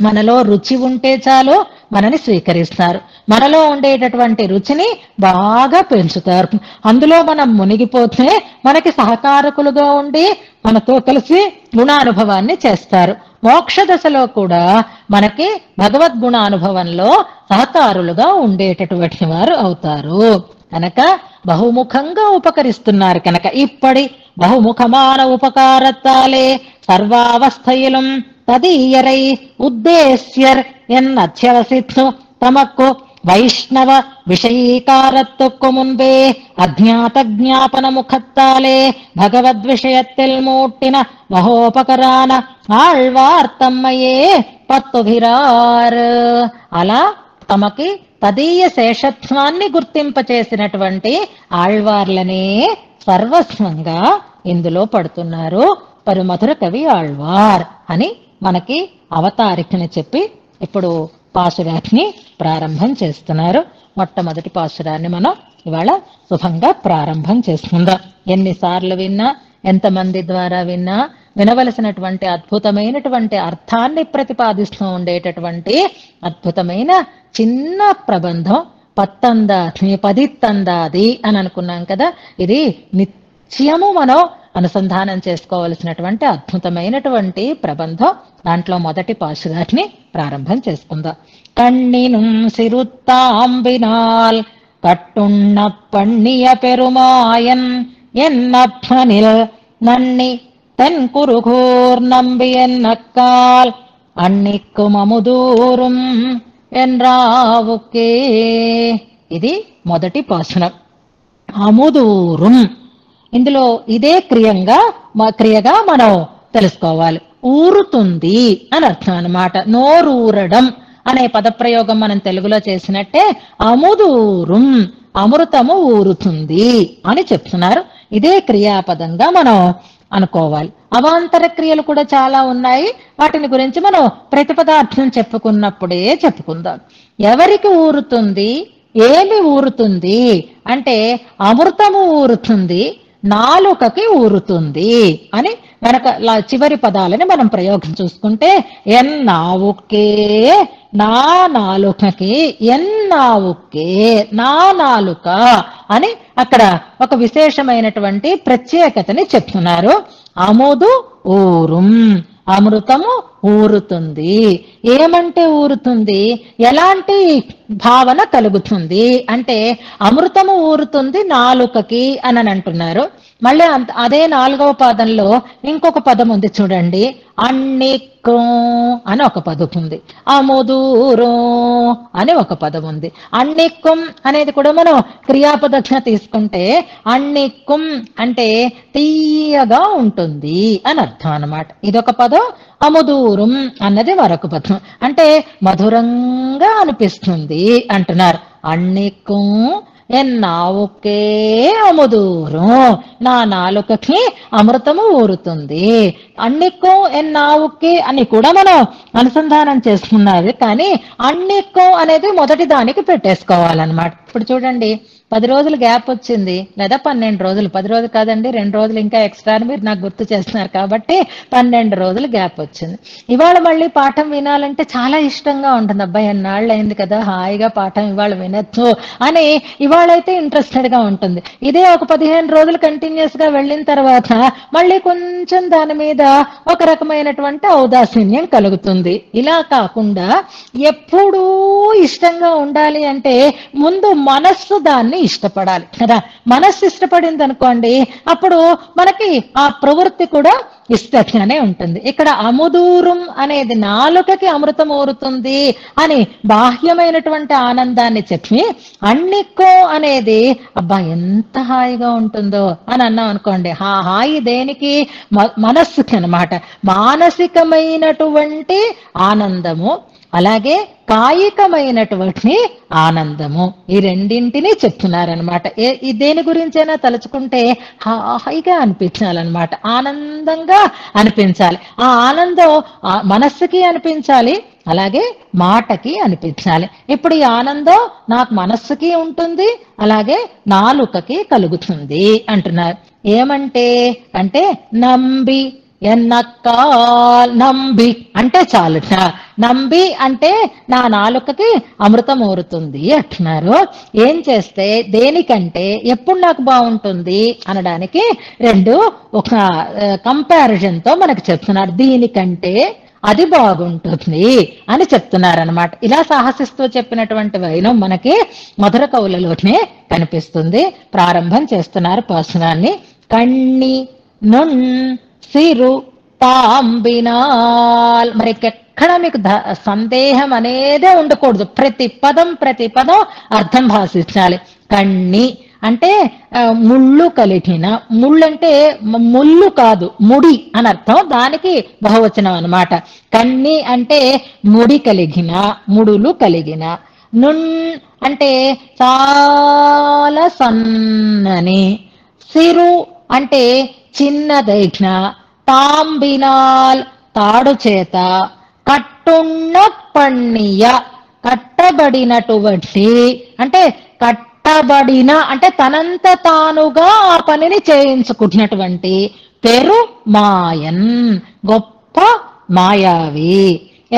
మనలో రుచి ఉంటే చాలు మనని స్వీకరిస్తారు, మనలో ఉండేటటువంటి రుచిని బాగా పెంచుతారు, అందులో మనం మునిగిపోతే మనకి సహకారకులుగా ఉండి మనతో కలిసి గుణానుభవాన్ని చేస్తారు. మోక్ష దశలో కూడా మనకి భగవద్గుణానుభవంలో సహకారులుగా ఉండేటటువంటి వారు అవుతారు. కనుక బహుముఖంగా ఉపకరిస్తున్నారు. కనుక ఇప్పటి బహుముఖమాన ఉపకారత్తాలే సర్వావస్థయిலும் తదీయరై ఉద్దేశ్యర్ ఎన్నత్యవసిత్సు తమక్కు வைஷ்ணவ விஷயீகாரத்துக்கு முன்பே அஜ்ஞாத ஞாபன முகத்தாலே பகவத் விஷயத்தில் மூட்டின మహోపకరాన ఆళ్వార్తమ్మయే పత్తుభిరార్. అలా తమకి తదీయ శేషత్వాన్ని గుర్తింపచేసినటువంటి ఆళ్వార్లనే సర్వస్వంగా ఇందులో పడుతున్నారు మధుర కవి ఆళ్వార్ అని మనకి అవతారికని చెప్పి ఇప్పుడు పాశురాన్ని ప్రారంభం చేస్తున్నారు. మొట్టమొదటి పాశురాన్ని మనం ఇవాళ శుభంగా ప్రారంభం చేసుకుందాం. ఎన్నిసార్లు విన్నా, ఎంతమంది ద్వారా విన్నా వినవలసినటువంటి అద్భుతమైనటువంటి అర్థాన్ని ప్రతిపాదిస్తూ ఉండేటటువంటి అద్భుతమైన చిన్న ప్రబంధం పదిత్తందాది అని అనుకున్నాం కదా. ఇది నిత్యము మనం అనుసంధానం చేసుకోవలసినటువంటి అద్భుతమైనటువంటి ప్రబంధం. దాంట్లో మొదటి పాశురాన్ని ప్రారంభం చేసుకుందాం. కణ్ణిను సిరుత్తాంబినాల్ కట్టున్న పణ్ణియ పెరుమాయన్ ఎన్నప్పనిల్ నన్ని తెన్కురుగూర్ నంబి ఎన్నక్కాల్ అన్నిక్కుం అముదూరుం ఎన్రావుకే. ఇది మొదటి పాశురం. అముదూరుం ఇందులో ఇదే క్రియగా మనం తెలుసుకోవాలి. ఊరుతుంది అని అర్థం అన్నమాట. నోరూరడం అనే పదప్రయోగం మనం తెలుగులో చేసినట్టే అముదూరుం అమృతము ఊరుతుంది అని చెప్తున్నారు. ఇదే క్రియాపదంగా మనం అనుకోవాలి. అవాంతర క్రియలు కూడా చాలా ఉన్నాయి. వాటిని గురించి మనం ప్రతిపదార్థం చెప్పుకున్నప్పుడే చెప్పుకుందాం. ఎవరికి ఊరుతుంది, ఏమి ఊరుతుంది అంటే అమృతము ఊరుతుంది, నాలుకకి ఊరుతుంది అని వెనక చివరి పదాలని మనం ప్రయోగం చూసుకుంటే ఎన్నావుకే నా నాలుకకి, ఎన్నావుకే నా నాలుక అని అక్కడ ఒక విశేషమైనటువంటి ప్రత్యేకతని చెప్తున్నారు. అముదు ఊరుం అమృతము ఊరుతుంది. ఏమంటే ఊరుతుంది, ఎలాంటి భావన కలుగుతుంది అంటే అమృతము ఊరుతుంది నాలుకకి అని అంటున్నారు. మళ్ళీ అదే 4వ పాదంలో ఇంకొక పదం ఉంది చూడండి, అన్నిక్కం అని ఒక పదం ఉంది, అముదూరం అని ఒక పదం ఉంది. అన్నిక్కం అనేది కూడా మనం క్రియాపదక్ష తీసుకుంటే అన్నిక్కం అంటే తీయగా ఉంటుంది అని అర్థం అన్నమాట. ఇదొక పదం. అముదూరం అన్నది మరొక పదం, అంటే మధురంగా అనిపిస్తుంది అంటున్నారు. అన్నిక్కం ఎన్నావుకే అముదూరం నా నాలుకకి అమృతము ఊరుతుంది. అన్నిక్కం ఎన్నావుకే అని కూడా మనం అనుసంధానం చేసుకున్నది. కానీ అన్నిక్కం అనేది మొదటి దానికి పెట్టేసుకోవాలన్నమాట. ఇప్పుడు చూడండి, 10 రోజులు గ్యాప్ వచ్చింది లేదా 12 రోజులు, 10 రోజులు కాదండి 2 రోజులు ఇంకా ఎక్స్ట్రా అని మీరు నాకు గుర్తు చేస్తున్నారు కాబట్టి 12 రోజులు గ్యాప్ వచ్చింది. ఇవాళ మళ్ళీ పాఠం వినాలంటే చాలా ఇష్టంగా ఉంటుంది. అబ్బాయి ఎన్నాళ్ళు అయింది కదా, హాయిగా పాఠం ఇవాళ వినొచ్చు అని ఇవాళైతే ఇంట్రెస్టెడ్ గా ఉంటుంది. ఇదే ఒక 15 రోజులు కంటిన్యూస్ గా వెళ్ళిన తర్వాత మళ్ళీ కొంచెం దాని మీద ఒక రకమైనటువంటి ఔదాసీన్యం కలుగుతుంది. ఇలా కాకుండా ఎప్పుడూ ఇష్టంగా ఉండాలి అంటే ముందు మనస్సు దాన్ని ఇష్టపడాలి కదా. మనస్సు ఇష్టపడింది అనుకోండి, అప్పుడు మనకి ఆ ప్రవృత్తి కూడా ఇష్టంగానే ఉంటుంది. ఇక్కడ అముదూరం అనేది నాలుకకి అమృతం ఊరుతుంది అని బాహ్యమైనటువంటి ఆనందాన్ని చెప్పి, అన్నిక్కో అనేది అబ్బా ఎంత హాయిగా ఉంటుందో అని అన్నాం అనుకోండి, ఆ హాయి దేనికి, మనస్సుకి అన్నమాట. మానసికమైనటువంటి ఆనందము అలాగే కాయికమైనటువంటి ఆనందము, ఈ రెండింటినీ చెప్తున్నారనమాట. దేని గురించైనా తలుచుకుంటే హాయిగా అనిపించాలన్నమాట, ఆనందంగా అనిపించాలి. ఆ ఆనందం మనస్సుకి అనిపించాలి, అలాగే మాటకి అనిపించాలి. ఇప్పుడు ఈ ఆనందం నాకు మనస్సుకి ఉంటుంది, అలాగే నాలుకకి కలుగుతుంది అంటున్నారు. ఏమంటే అంటే నంబి ఎన్నక్కాల్, నంబి అంటే చాలుట, నంబి అంటే నా నాలుకకి అమృతం ఊరుతుంది అంటున్నారు. ఏం చేస్తే, దేనికంటే, ఎప్పుడు నాకు బాగుంటుంది అనడానికి ఒక కంపారిజన్ తో మనకు చెప్తున్నారు. దీనికంటే అది బాగుంటుంది అని చెప్తున్నారనమాట. ఇలా సాహసిస్తూ చెప్పినటువంటి వైనం మనకి మధుర కవులలోనే కనిపిస్తుంది. ప్రారంభం చేస్తున్నారు పాశురాన్ని. కణ్ణి నున్ సిరు తాంబినాల్, మరి ఎక్కడ మీకు సందేహం అనేదే ఉండకూడదు. ప్రతి పదం అర్థం భాషించాలి. కణ్ణి అంటే ముళ్ళు కలిగిన, ముళ్ళు అంటే ముళ్ళు కాదు ముడి అని అర్థం, దానికి బహువచనం అన్నమాట. కణ్ణి అంటే ముడి కలిగిన, ముడులు కలిగిన. నున్ అంటే చాలా సన్నని. సిరు అంటే చిన్నదైన. తాంబినాల్ తాడు చేత. కట్టున్న పణ్ణియ కట్టబడినటువంటి, అంటే కట్టబడిన అంటే తనంత తానుగా ఆ పనిని చేయించుకుంటున్నటువంటి. పెరుమాయన్ గొప్ప మాయావి.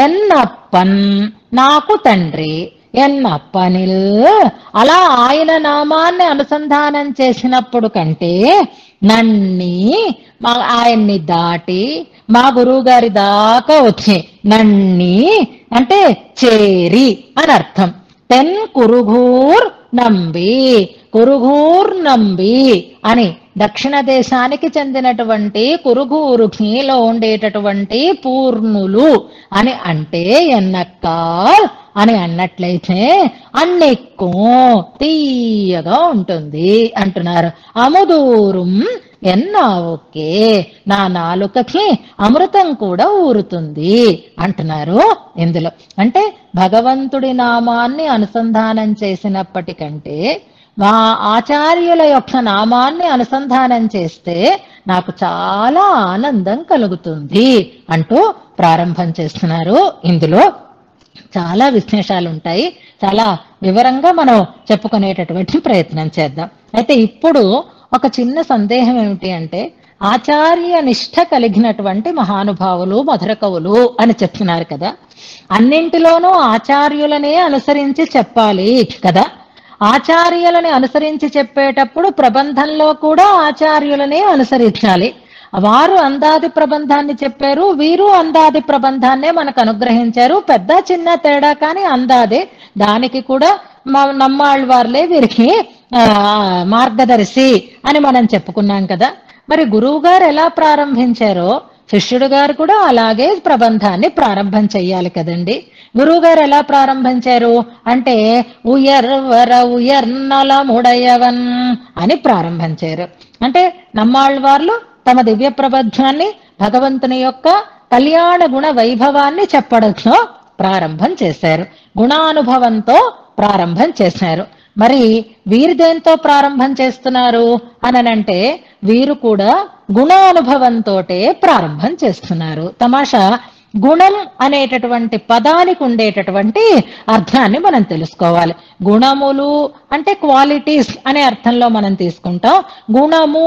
ఎన్నప్పన్ నాకు తండ్రి. ఎన్నప్పనిల్ అలా ఆయన నామాన్ని అనుసంధానం చేసినప్పుడు కంటే నన్ని ఆయన్ని దాటి మా గురువు గారి దాకా వచ్చి నన్ని అంటే చేరి అని అర్థం. తెన్ కురుగూర్ నంబి, కురుగూర్ నంబి అని దక్షిణ దేశానికి చెందినటువంటి కురుగూరులో ఉండేటటువంటి పూర్ణులు అని అంటే ఎన్నక్కాల్ అని అన్నట్లయితే అన్నెక్కు తీయగా ఉంటుంది అంటున్నారు. అముదూరం ఎన్నావుకే నా నాలుకకి అమృతం కూడా ఊరుతుంది అంటున్నారు ఇందులో. అంటే భగవంతుడి నామాన్ని అనుసంధానం చేసినప్పటికంటే మా ఆచార్యుల యొక్క నామాన్ని అనుసంధానం చేస్తే నాకు చాలా ఆనందం కలుగుతుంది అంటూ ప్రారంభం చేస్తున్నారు. ఇందులో చాలా విశేషాలు ఉంటాయి. చాలా వివరంగా మనం చెప్పుకునేటటువంటి ప్రయత్నం చేద్దాం. అయితే ఇప్పుడు ఒక చిన్న సందేహం ఏమిటి అంటే, ఆచార్య నిష్ఠ కలిగినటువంటి మహానుభావులు మధుర కవులు అని చెప్తున్నారు కదా, అన్నింటిలోనూ ఆచార్యులనే అనుసరించి చెప్పాలి కదా. ఆచార్యులని అనుసరించి చెప్పేటప్పుడు ప్రబంధంలో కూడా ఆచార్యులనే అనుసరించాలి. వారు అందాది ప్రబంధాన్ని చెప్పారు, వీరు అందాది ప్రబంధాన్నే మనకు అనుగ్రహించారు. పెద్ద చిన్న తేడా కానీ అందాదే. దానికి కూడా నమ్మాళ్ళవార్లే వీరికి మార్గదర్శి అని మనం చెప్పుకున్నాం కదా. మరి గురువు గారు ఎలా ప్రారంభించారో శిష్యుడు గారు కూడా అలాగే ప్రబంధాన్ని ప్రారంభం చెయ్యాలి కదండి. గురువు గారు ఎలా ప్రారంభించారు అంటే ఉయర్వర ఉయర్నలముడయవన్ అని ప్రారంభించారు. అంటే నమ్మాళ్ళవార్లు తమ దివ్య ప్రబంధాన్ని భగవంతుని యొక్క కళ్యాణ గుణ వైభవాన్ని చెప్పడంతో ప్రారంభం చేశారు. గుణానుభవంతో ప్రారంభం చేశారు. మరి వీరు దేంతో ప్రారంభం చేస్తున్నారు అనంటే వీరు కూడా గుణానుభవంతో ప్రారంభం చేస్తున్నారు. తమాషా గుణం అనేటటువంటి పదానికి ఉండేటటువంటి అర్థాన్ని మనం తెలుసుకోవాలి. గుణములు అంటే క్వాలిటీస్ అనే అర్థంలో మనం తీసుకుంటాం. గుణము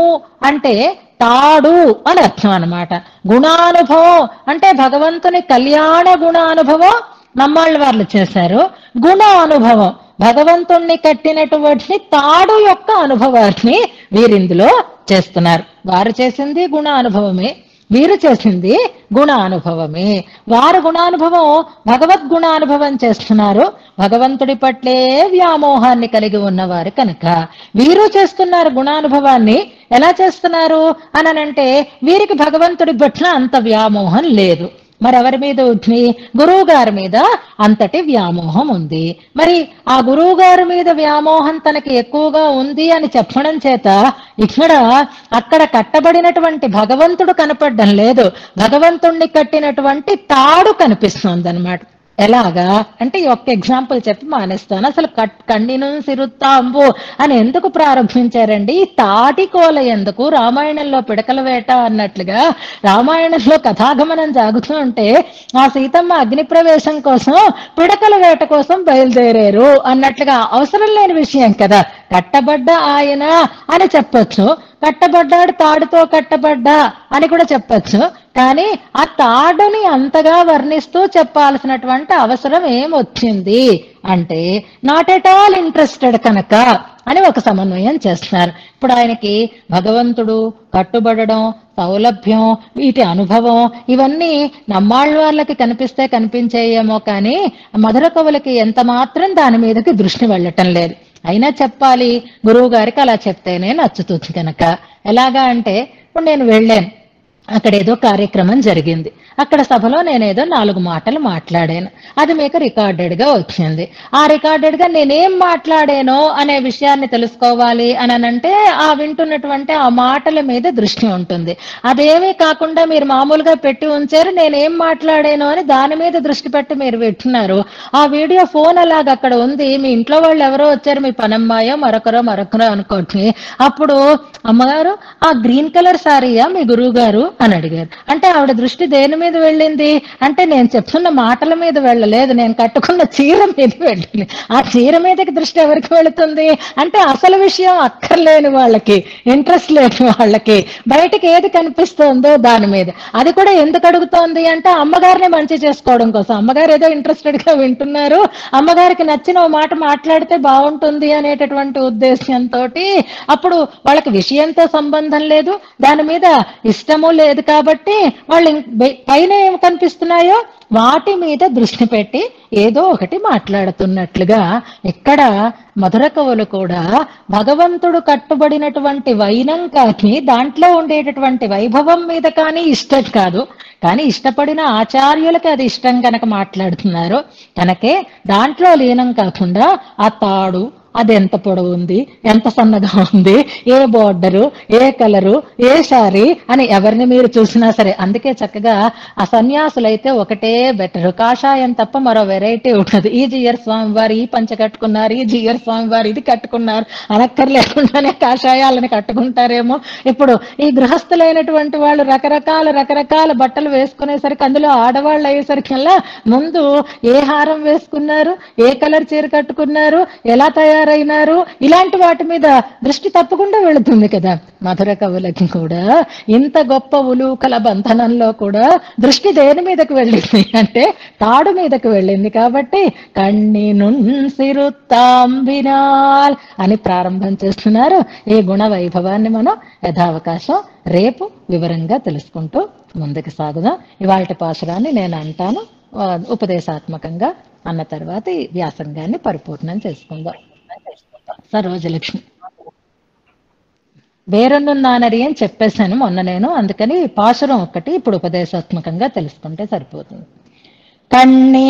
అంటే తాడు అని అర్థం అన్నమాట. గుణానుభవం అంటే భగవంతుని కళ్యాణ గుణానుభవం నమ్మాళ్ళ వాళ్ళు చేశారు. గుణ అనుభవం భగవంతుణ్ణి కట్టినటువంటి తాడు యొక్క అనుభవాన్ని వీరిందులో చేస్తున్నారు. వారు చేసింది గుణ అనుభవమే, వీరు చేసింది గుణ అనుభవమే. వారు గుణానుభవం భగవద్గుణానుభవం చేస్తున్నారు. భగవంతుడి పట్లే వ్యామోహాన్ని కలిగి ఉన్నవారు కనుక వీరు చేస్తున్నారు గుణానుభవాన్ని. ఎలా చేస్తున్నారు అనంటే వీరికి భగవంతుడి పట్ల అంత వ్యామోహం లేదు. మరెవరి మీద ఉంది? గురువు గారి మీద అంతటి వ్యామోహం ఉంది. మరి ఆ గురువు గారి మీద వ్యామోహం తనకి ఎక్కువగా ఉంది అని చెప్పడం చేత ఇక్కడ అక్కడ కట్టబడినటువంటి భగవంతుడు కనపడడం లేదు, భగవంతుణ్ణి కట్టినటువంటి తాడు కనిపిస్తుంది అన్నమాట. ఎలాగా అంటే ఒక్క ఎగ్జాంపుల్ చెప్పి మానేస్తాను. అసలు కన్నిను సిరుత్తాంబు అని ఎందుకు ప్రారంభించారండి? ఈ తాటి కోల ఎందుకు? రామాయణంలో పిడకల వేట అన్నట్లుగా రామాయణంలో కథాగమనం సాగుతూ ఉంటే ఆ సీతమ్మ అగ్ని ప్రవేశం కోసం పిడకల వేట కోసం బయలుదేరారు అన్నట్లుగా అవసరం లేని విషయం కదా. కట్టబడ్డ ఆయన అని చెప్పొచ్చు, కట్టబడ్డాడు తాడుతో కట్టబడ్డా అని కూడా చెప్పొచ్చు. కానీ ఆ తాడుని అంతగా వర్ణిస్తూ చెప్పాల్సినటువంటి అవసరం ఏమొచ్చింది అంటే నాట్ ఎట్ ఆల్ ఇంట్రెస్టెడ్ కనుక అని ఒక సమన్వయం చేస్తున్నారు. ఇప్పుడు ఆయనకి భగవంతుడు, కట్టుబడడం, సౌలభ్యం, వీటి అనుభవం ఇవన్నీ నమ్మాళ్ళ వాళ్ళకి కనిపిస్తే కనిపించేయేమో కానీ మధుర కవులకి ఎంత మాత్రం దాని మీదకి దృష్టి వెళ్ళటం లేదు. అయినా చెప్పాలి, గురువు గారికి అలా చెప్తేనే నచ్చుతుంది కనుక. ఎలాగా అంటే ఇప్పుడు నేను వెళ్ళాను, అక్కడ ఏదో కార్యక్రమం జరిగింది. అక్కడ సభలో నేనేదో 4 మాటలు మాట్లాడాను. అది మీకు రికార్డెడ్ గా వచ్చింది. ఆ రికార్డెడ్ గా నేనేం మాట్లాడానో అనే విషయాన్ని తెలుసుకోవాలి అనంటే ఆ వింటున్నటువంటి ఆ మాటల మీద దృష్టి ఉంటుంది. అదేమీ కాకుండా మీరు మామూలుగా పెట్టి ఉంచారు. నేనేం మాట్లాడానో అని దాని మీద దృష్టి పెట్టి మీరు వింటున్నారు. ఆ వీడియో ఫోన్ అలాగ అక్కడ ఉంది. మీ ఇంట్లో వాళ్ళు ఎవరో వచ్చారు, మీ పనమ్మాయో మరొకరో అనుకోండి. అప్పుడు అమ్మగారు ఆ గ్రీన్ కలర్ సారీయా మీ గురువు గారు అని అడిగారు. అంటే ఆవిడ దృష్టి దేని మీద వెళ్ళింది అంటే నేను చెప్తున్న మాటల మీద వెళ్ళలేదు, నేను కట్టుకున్న చీర మీద వెళ్ళింది. ఆ చీర మీదకి దృష్టి ఎవరికి వెళుతుంది అంటే అసలు విషయం అక్కర్లేని వాళ్ళకి, ఇంట్రెస్ట్ లేని వాళ్ళకి బయటకి ఏది కనిపిస్తోందో దాని మీద. అది కూడా ఎందుకు అడుగుతోంది అంటే అమ్మగారిని మంచి చేసుకోవడం కోసం. అమ్మగారు ఏదో ఇంట్రెస్టెడ్ గా వింటున్నారు, అమ్మగారికి నచ్చిన ఓ మాట మాట్లాడితే బాగుంటుంది అనేటటువంటి ఉద్దేశంతో అప్పుడు వాళ్ళకి విషయంతో సంబంధం లేదు, దాని మీద ఇష్టము లేదు కాబట్టి వాళ్ళు పైన ఏమి కనిపిస్తున్నాయో వాటి మీద దృష్టి పెట్టి ఏదో ఒకటి మాట్లాడుతున్నట్లుగా ఇక్కడ మధుర కవులు కూడా భగవంతుడు కట్టుబడినటువంటి వైనం కానీ దాంట్లో ఉండేటటువంటి వైభవం మీద కానీ ఇష్టం కాదు, కానీ ఇష్టపడిన ఆచార్యులకి అది ఇష్టం కనుక మాట్లాడుతున్నారు కనుకే దాంట్లో లీనం కాకుండా ఆ తాడు అది ఎంత పొడవు ఉంది, ఎంత సన్నగా ఉంది, ఏ బోర్డరు, ఏ కలరు, ఏ సారీ అని ఎవరిని మీరు చూసినా సరే. అందుకే చక్కగా ఆ సన్యాసులైతే ఒకటే బెటర్, కాషాయం తప్ప మరో వెరైటీ ఉండదు. ఈ జియర్ స్వామి వారు ఈ పంచ కట్టుకున్నారు, ఈ జియర్ స్వామి వారు ఇది కట్టుకున్నారు అనక్కర్లేకుండానే కాషాయాలను కట్టుకుంటారేమో. ఇప్పుడు ఈ గృహస్థులైనటువంటి వాళ్ళు రకరకాల బట్టలు వేసుకునేసరికి అందులో ఆడవాళ్ళు అయ్యేసరికల్లా ముందు ఏ హారం వేసుకున్నారు, ఏ కలర్ చీర కట్టుకున్నారు, ఎలా తయారైనారు, ఇలాంటి వాటి మీద దృష్టి తప్పకుండా వెళుతుంది కదా. మధుర కవులకి కూడా ఇంత గొప్ప ఉలూకల బంధనంలో కూడా దృష్టి దేని మీదకి వెళ్ళింది అంటే తాడు మీదకి వెళ్ళింది. కాబట్టి కన్ని నుంసిరుత్తాంబినాల్ అని ప్రారంభం చేస్తున్నారు. ఈ గుణ వైభవాన్ని మనం యథావకాశం రేపు వివరంగా తెలుసుకుంటూ ముందుకు సాగుదాం. ఇవాళ పాశురాన్ని నేను అంటాను, ఉపదేశాత్మకంగా అన్న తర్వాత ఈ వ్యాసంగాన్ని పరిపూర్ణం చేసుకుందాం. సరోజలక్ష్మి వేరొన్నున్నానరి అని చెప్పేశాను మొన్న నేను, అందుకని పాశురం ఒక్కటి ఇప్పుడు ఉపదేశాత్మకంగా తెలుసుకుంటే సరిపోతుంది. కన్ని